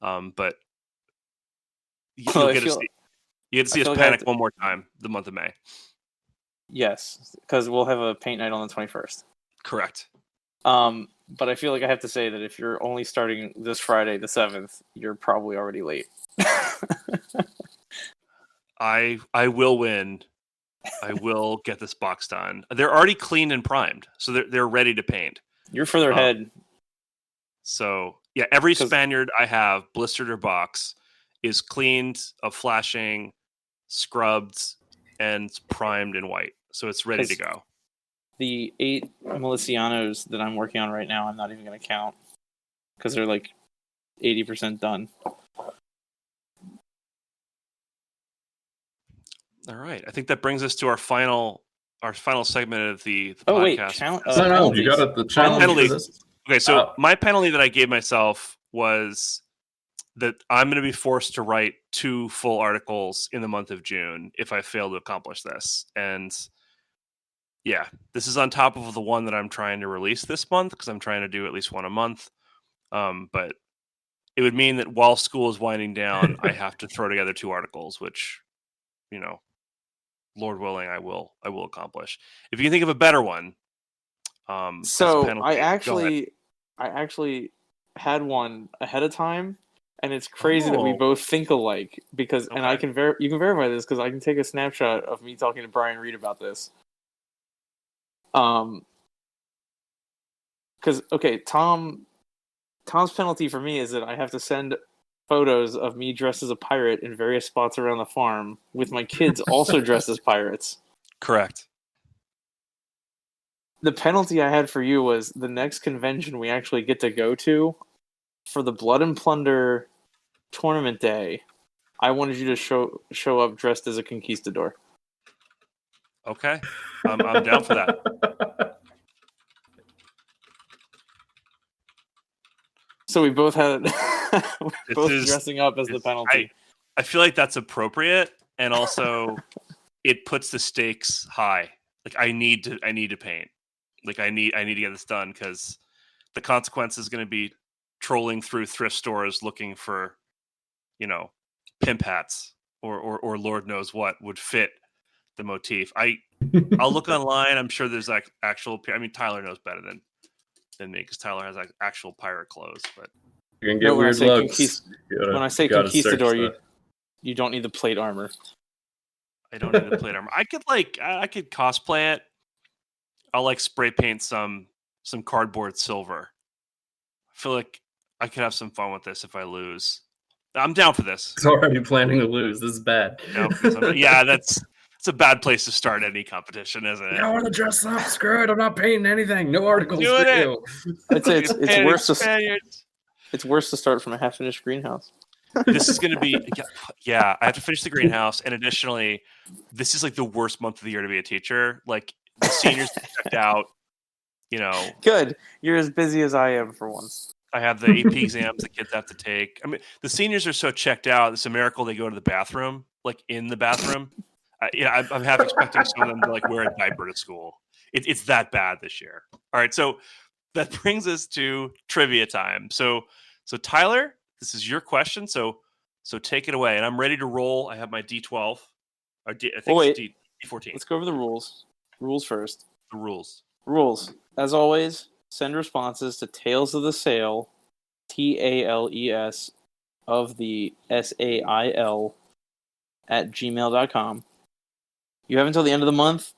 But you'll get to see us panic one more time the month of May. Yes, because we'll have a paint night on the 21st. Correct. But I feel like I have to say that if you're only starting this Friday, the 7th, you're probably already late. I will win. I will get this box done. They're already cleaned and primed, so they're ready to paint. You're further ahead. So yeah, every Spaniard I have, blistered or box, is cleaned, of flashing, scrubbed, and primed in white. So it's ready to go. The 8 Milicianos that I'm working on right now, I'm not even going to count because they're like 80% done. All right. I think that brings us to our final our final segment of the Oh wait, podcast. No, you got it. The challenge penalty. for this. Okay, so my penalty that I gave myself was that I'm going to be forced to write 2 full articles in the month of June if I fail to accomplish this. And yeah, this is on top of the one that I'm trying to release this month because I'm trying to do at least one a month. But it would mean that while school is winding down, I have to throw together 2 articles, which, Lord willing, I will accomplish. If you can think of a better one. So I actually had one ahead of time, and it's crazy that we both think alike because, and I can you can verify this because I can take a snapshot of me talking to Brian Reed about this. Because Tom's penalty for me is that I have to send photos of me dressed as a pirate in various spots around the farm with my kids also dressed as pirates. Correct. The penalty I had for you was the next convention we actually get to go to for the Blood and Plunder tournament day. I wanted you to show up dressed as a conquistador. Okay, I'm down for that. So we both had dressing up as the penalty. I feel like that's appropriate, and also it puts the stakes high. Like I need to paint. Like I need to get this done because the consequence is going to be trolling through thrift stores looking for, pimp hats or Lord knows what would fit the motif. I'll look online. I'm sure there's like actual. I mean, Tyler knows better than me because Tyler has like actual pirate clothes. But you're gonna get weird looks. When I say conquistador, you don't need the plate armor. I don't need the plate armor. I could cosplay it. I'll like spray paint some cardboard silver. I feel like I could have some fun with this if I lose. I'm down for this. He's already planning to lose. This is bad. Yeah, it's a bad place to start any competition, isn't it? I don't want to dress up. Screw it. I'm not painting anything. No articles for you. I'd say it's worse it's worse to start from a half-finished greenhouse. This is going to be I have to finish the greenhouse, and additionally, this is like the worst month of the year to be a teacher. Like the seniors checked out. Good. You're as busy as I am for once. I have the AP exams the kids have to take. I mean, the seniors are so checked out. It's a miracle they go to the bathroom, like in the bathroom. I'm half expecting some of them to like wear a diaper to school. It's that bad this year. All right, so that brings us to trivia time. So Tyler, this is your question. So take it away, and I'm ready to roll. I have my D12. It's D14. Let's go over the rules. Rules first. The rules. As always, send responses to Tales of the Sail, TALES of the SAIL @gmail.com. You have until the end of the month.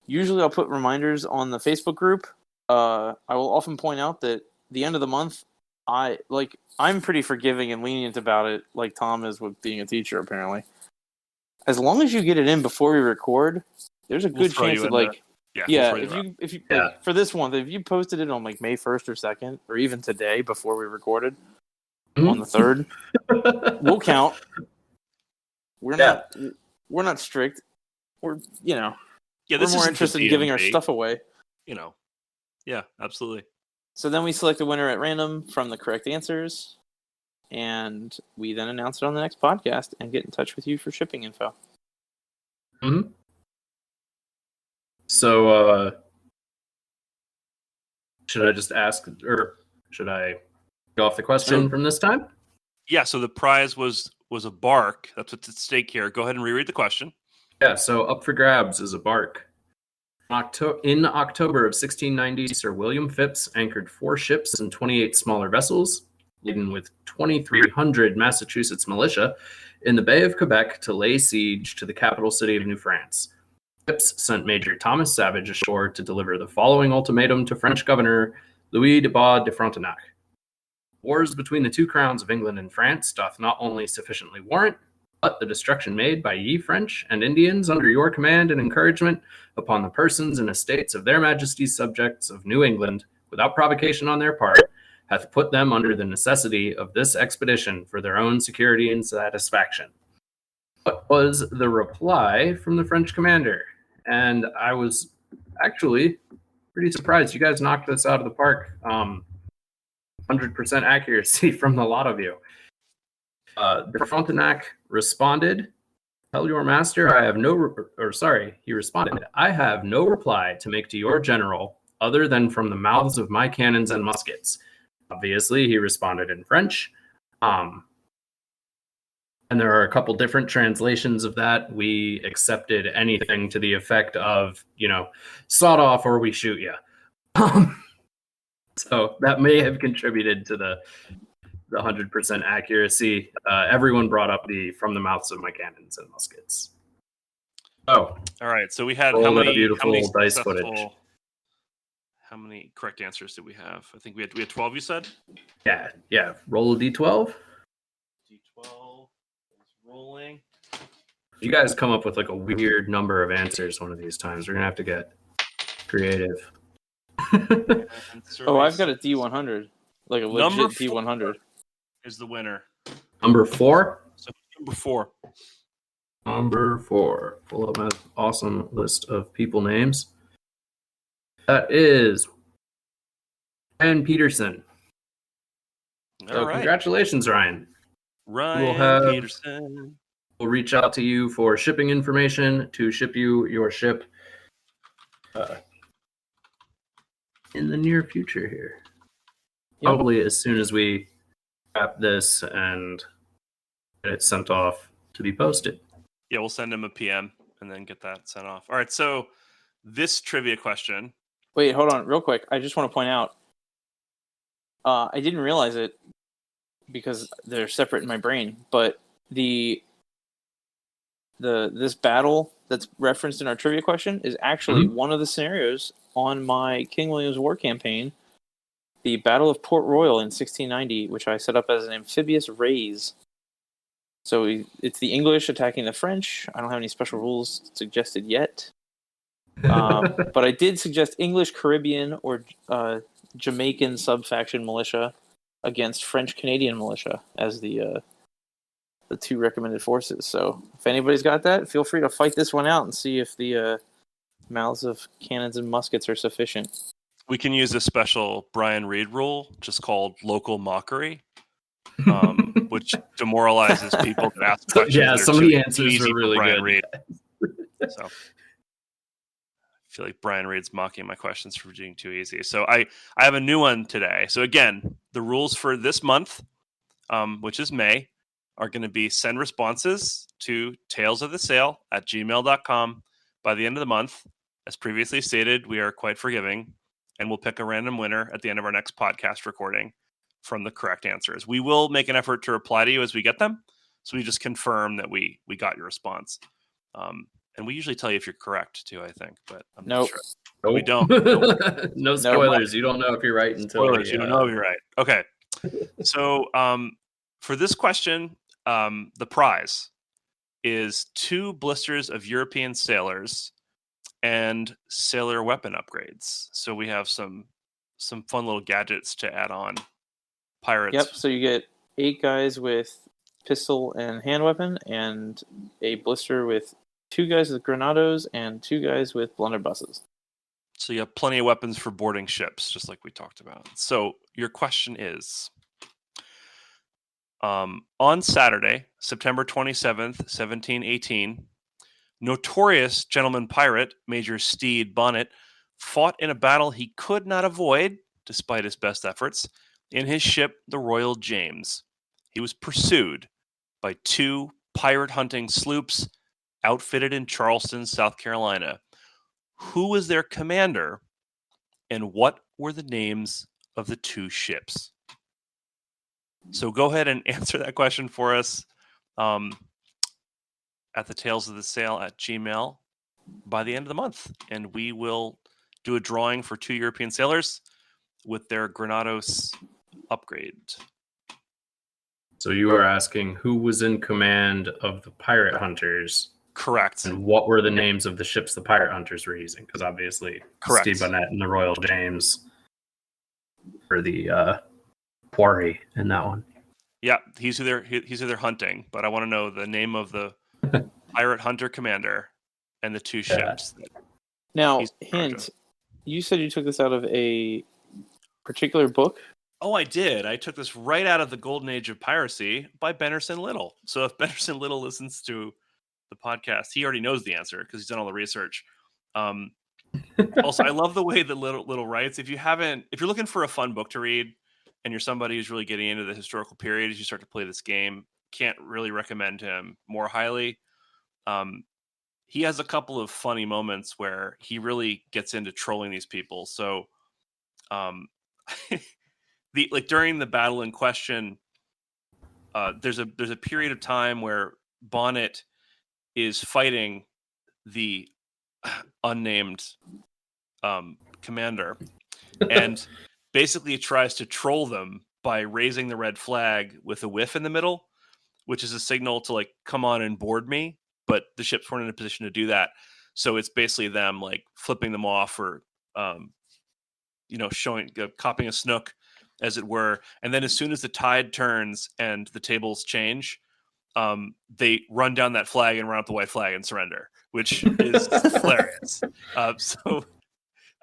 Usually I'll put reminders on the Facebook group. I will often point out that the end of the month, I'm pretty forgiving and lenient about it, like Tom is with being a teacher, apparently. As long as you get it in before we record, there's a good chance that if you for this one, if you posted it on like May 1st or 2nd, or even today before we recorded on the 3rd, we'll count. We're not strict. We're we're more interested in giving our stuff away. Yeah, absolutely. So then we select a winner at random from the correct answers, and we then announce it on the next podcast and get in touch with you for shipping info. Mm-hmm. So, should I just ask, or should I go off the question from this time? Yeah, so the prize was a bark. That's what's at stake here. Go ahead and reread the question. Yeah, so up for grabs is a bark. In October of 1690, Sir William Phipps anchored 4 ships and 28 smaller vessels, laden with 2,300 Massachusetts militia, in the Bay of Quebec to lay siege to the capital city of New France. Phipps sent Major Thomas Savage ashore to deliver the following ultimatum to French Governor Louis de Bas de Frontenac. Wars between the 2 crowns of England and France doth not only sufficiently warrant, but the destruction made by ye French and Indians under your command and encouragement upon the persons and estates of their majesties subjects of New England, without provocation on their part, hath put them under the necessity of this expedition for their own security and satisfaction. What was the reply from the French commander? and I was actually pretty surprised. You guys knocked this out of the park. 100% accuracy from a lot of you. The Frontenac responded, "Tell your master I have he responded, I have no reply to make to your general other than from the mouths of my cannons and muskets." Obviously, he responded in French. And there are a couple different translations of that. We accepted anything to the effect of, sawed off or we shoot you. So that may have contributed to the 100% accuracy. Everyone brought up the from the mouths of my cannons and muskets. Oh, all right. So we had roll how that many beautiful dice successful- footage. How many correct answers did we have? I think we had 12. You said. Yeah. Roll a d12. D12 is rolling. You guys come up with like a weird number of answers one of these times. We're gonna have to get creative. Oh, I've got a D100, like a legit Number D100. Is the winner. Number 4. So number 4. Number 4. Pull up my awesome list of people names. That is Ryan Peterson. So congratulations, Ryan. Ryan Peterson. We'll reach out to you for shipping information to ship you your ship in the near future here. Yep. Probably as soon as we wrap this and get it sent off to be posted. Yeah, we'll send him a PM and then get that sent off. All right, so this trivia question. Wait, hold on, real quick. I just want to point out, I didn't realize it because they're separate in my brain, but this battle that's referenced in our trivia question is actually one of the scenarios on my King William's War campaign, the Battle of Port Royal in 1690, which I set up as an amphibious raise. So it's the English attacking the French. I don't have any special rules suggested yet. But I did suggest English, Caribbean, or Jamaican sub-faction militia against French-Canadian militia as the two recommended forces. So if anybody's got that, feel free to fight this one out and see if the mouths of cannons and muskets are sufficient. We can use a special Brian Reed rule, just called local mockery, which demoralizes people to ask questions. Yeah, some of the answers are really Brian good. Reed. So I feel like Brian Reed's mocking my questions for being too easy. So I have a new one today. So again, the rules for this month, which is May, are going to be send responses to talesofthesale@gmail.com by the end of the month. As previously stated, we are quite forgiving, and we'll pick a random winner at the end of our next podcast recording from the correct answers. We will make an effort to reply to you as we get them, so we just confirm that we got your response. And we usually tell you if you're correct, too, I think, but I'm not sure. Nope. We don't. No spoilers. You don't know if you're right until you don't know if you're right. Okay. So for this question, the prize is 2 blisters of European sailors and sailor weapon upgrades. So we have some fun little gadgets to add on. Pirates. Yep, so you get 8 guys with pistol and hand weapon, and a blister with 2 guys with granados and 2 guys with blunderbusses. So you have plenty of weapons for boarding ships, just like we talked about. So your question is, on Saturday, September 27th, 1718, notorious gentleman pirate, Major Steed Bonnet, fought in a battle he could not avoid, despite his best efforts, in his ship, the Royal James. He was pursued by 2 pirate hunting sloops outfitted in Charleston, South Carolina. Who was their commander, and what were the names of the 2 ships? So go ahead and answer that question for us at the talesofthesale@gmail by the end of the month. And we will do a drawing for 2 European sailors with their Granados upgrade. So you are asking who was in command of the pirate hunters? Correct. And what were the names of the ships the pirate hunters were using? Because obviously, Correct. Steve Bonnet and the Royal James for the quarry in that one. Yeah, he's who they're hunting, but I want to know the name of the pirate hunter commander and the 2 ships. Now, He's in charge hint, you said you took this out of a particular book? Oh, I did. I took this right out of the Golden Age of Piracy by Benderson Little. So if Benderson Little listens to the podcast, he already knows the answer because he's done all the research. Also, I love the way that Little writes. If you're looking for a fun book to read, and you're somebody who's really getting into the historical period as you start to play this game, can't really recommend him more highly. He has a couple of funny moments where he really gets into trolling these people. So, during the battle in question, there's a period of time where Bonnet is fighting the unnamed commander, and basically tries to troll them by raising the red flag with a whiff in the middle, which is a signal to like come on and board me. But the ships weren't in a position to do that, so it's basically them like flipping them off or copying a snook, as it were. And then as soon as the tide turns and the tables change, they run down that flag and run up the white flag and surrender, which is hilarious. So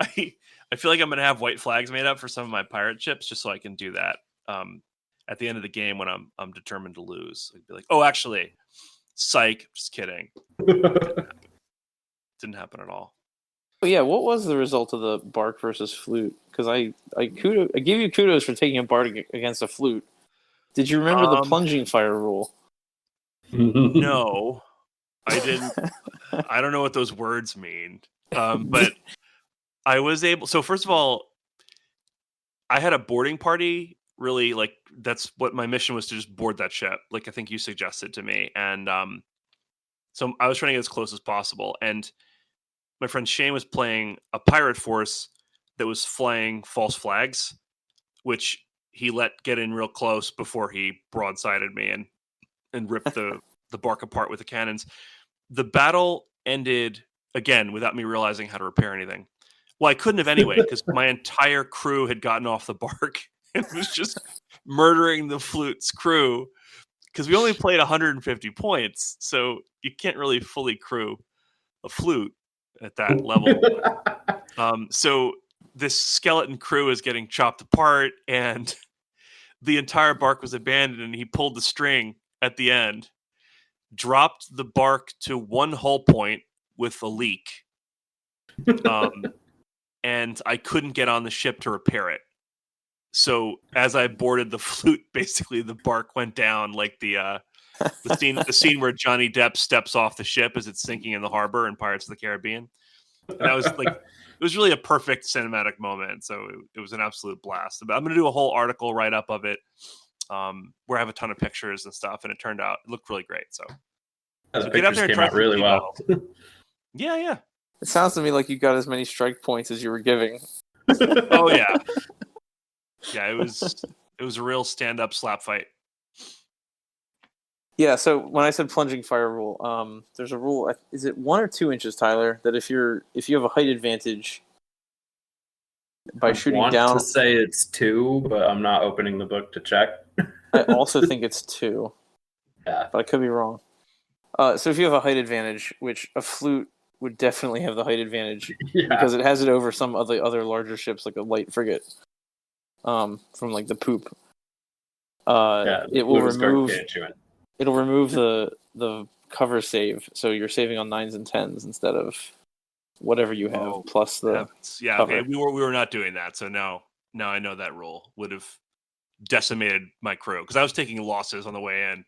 I feel like I'm going to have white flags made up for some of my pirate ships just so I can do that at the end of the game when I'm determined to lose. I'd be like, oh, actually, psych, just kidding. Didn't happen at all. But yeah, what was the result of the bark versus flute? Because I gave you kudos for taking a bark against a flute. Did you remember the plunging fire rule? No, I didn't. I don't know what those words mean. But I was able. So first of all, I had a boarding party. Really, like that's what my mission was, to just board that ship. Like I think you suggested to me, and so I was trying to get as close as possible. And my friend Shane was playing a pirate force that was flying false flags, which he let get in real close before he broadsided me and ripped the bark apart with the cannons. The battle ended again without me realizing how to repair anything. Well, I couldn't have anyway, because my entire crew had gotten off the bark and was just murdering the flute's crew, because we only played 150 points, so you can't really fully crew a flute at that level. So this skeleton crew is getting chopped apart, and the entire bark was abandoned, and he pulled the string at the end, dropped the bark to one hull point with a leak, and I couldn't get on the ship to repair it. So as I boarded the flute, basically the bark went down like the scene where Johnny Depp steps off the ship as it's sinking in the harbor in Pirates of the Caribbean. And that was like, it was really a perfect cinematic moment. So it was an absolute blast. But I'm going to do a whole article write-up of it, where I have a ton of pictures and stuff, and it looked really great. So get out there and try really well. Yeah. It sounds to me like you got as many strike points as you were giving. Oh yeah. Yeah, it was a real stand-up slap fight. Yeah, so when I said plunging fire rule, there's a rule. Is it 1 or 2 inches, Tyler? That if you have a height advantage by shooting down. I want to say it's 2, but I'm not opening the book to check. I also think it's 2. Yeah, but I could be wrong. So if you have a height advantage, which a flute would definitely have the height advantage, because it has it over some of the other larger ships, like a light frigate, from like the poop. It will remove. It'll remove the cover save, so you're saving on 9s and 10s instead of whatever you have plus the cover. Okay. We were not doing that, so now I know that rule would have decimated my crew, because I was taking losses on the way in.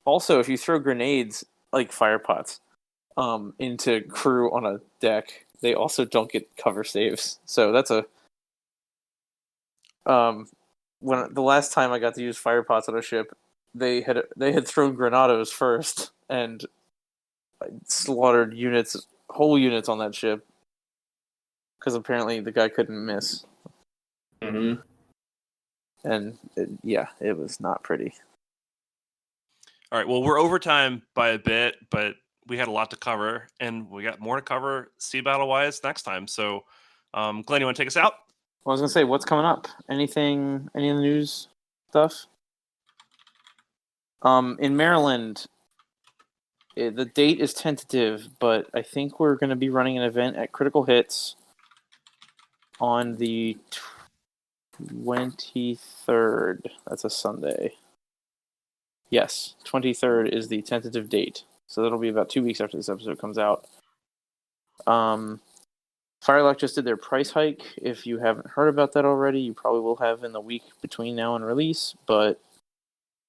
Also, if you throw grenades like fire pots into crew on a deck, they also don't get cover saves. So that's a when the last time I got to use fire pots on a ship, they had thrown granados first and slaughtered whole units on that ship, because apparently the guy couldn't miss. Mm-hmm. And it was not pretty. All right, well, we're overtime by a bit, but we had a lot to cover, and we got more to cover sea battle wise next time. So, Glenn, you want to take us out? Well, I was gonna say, what's coming up? Any of the news stuff? In Maryland, The date is tentative, but I think we're going to be running an event at Critical Hits on the 23rd. That's a Sunday. Yes, 23rd is the tentative date. So that'll be about 2 weeks after this episode comes out. Firelock just did their price hike. If you haven't heard about that already, you probably will have in the week between now and release, but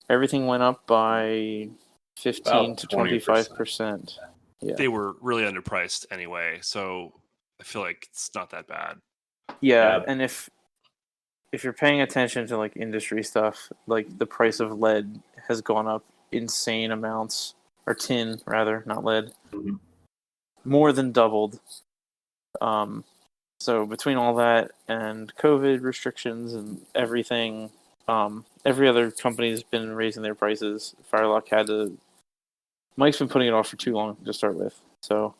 everything went up by 15 to 25%. Yeah. They were really underpriced anyway, so I feel like it's not that bad. Yeah, and if you're paying attention to like industry stuff, like the price of lead has gone up insane amounts, or tin rather, not lead, more than doubled. So between all that and COVID restrictions and everything, every other company's been raising their prices. Firelock had to. Mike's been putting it off for too long to start with, so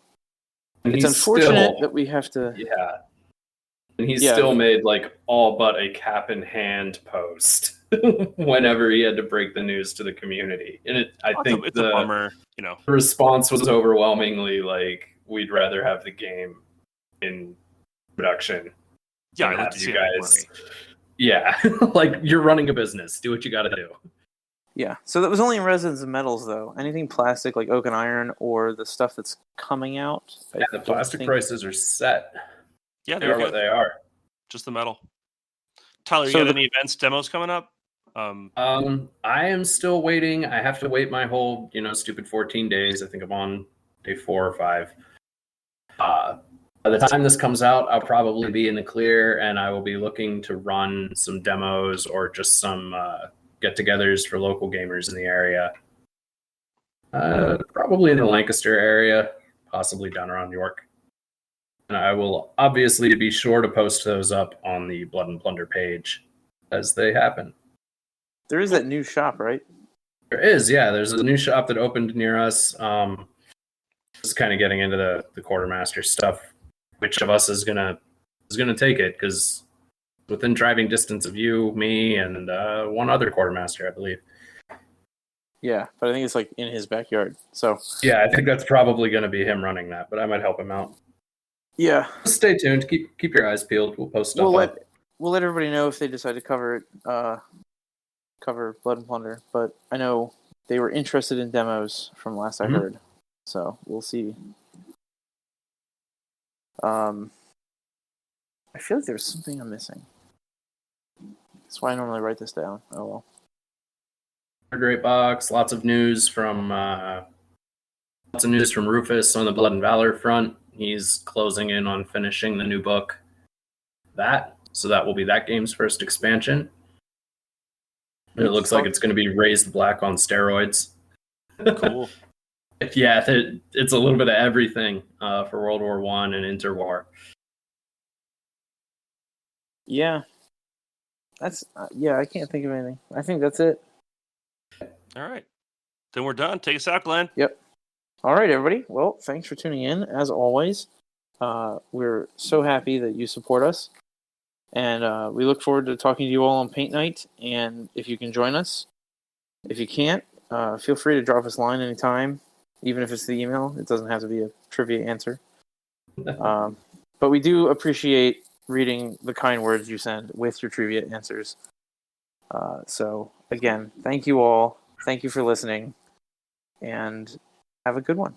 it's unfortunate that we have to. Yeah. And he still made like all but a cap in hand post whenever he had to break the news to the community. And I think it's a bummer, the response was overwhelmingly like, we'd rather have the game in production. Yeah, I'd like to see you guys. Yeah, like you're running a business. Do what you got to do. Yeah, so that was only in resins and metals, though. Anything plastic like oak and iron or the stuff that's coming out. Yeah, the plastic prices are set. Yeah, they are what they are. Just the metal. Tyler, you got any events, demos coming up? I am still waiting. I have to wait my whole, stupid 14 days. I think I'm on day 4 or 5. By the time this comes out, I'll probably be in the clear, and I will be looking to run some demos or just some get-togethers for local gamers in the area. Probably in the Lancaster area, possibly down around York. And I will obviously be sure to post those up on the Blood and Plunder page as they happen. There is that new shop, right? There is, yeah. There's a new shop that opened near us. Just kind of getting into the quartermaster stuff. Which of us is gonna take it? Because within driving distance of you, me, and one other quartermaster, I believe. Yeah, but I think it's like in his backyard. So yeah, I think that's probably going to be him running that, but I might help him out. Yeah. Stay tuned. Keep your eyes peeled. We'll post stuff. We'll let everybody know if they decide to cover Blood and Plunder. But I know they were interested in demos from last I heard. So we'll see. I feel like there's something I'm missing. That's why I normally write this down. Oh well. Great box. Lots of news from Rufus on the Blood and Valor front. He's closing in on finishing the new book. So that will be that game's first expansion. And it looks like it's going to be Raised Black on steroids. Cool. Yeah, it's a little bit of everything for World War I and Interwar. Yeah. That's I can't think of anything. I think that's it. All right. Then we're done. Take us out, Glenn. Yep. All right, everybody. Well, thanks for tuning in, as always. We're so happy that you support us. And we look forward to talking to you all on Paint Night. And if you can join us, if you can't, feel free to drop us a line anytime, even if it's the email. It doesn't have to be a trivia answer. But we do appreciate reading the kind words you send with your trivia answers. So, again, thank you all. Thank you for listening. And have a good one.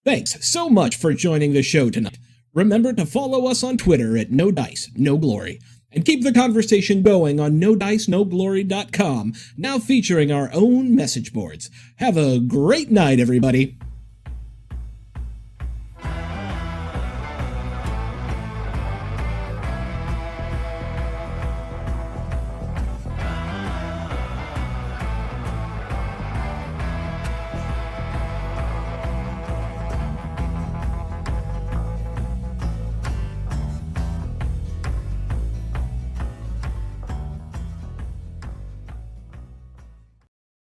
Thanks so much for joining the show tonight. Remember to follow us on Twitter at No Dice, No Glory, and keep the conversation going on NoDiceNoGlory.com, now featuring our own message boards. Have a great night, everybody.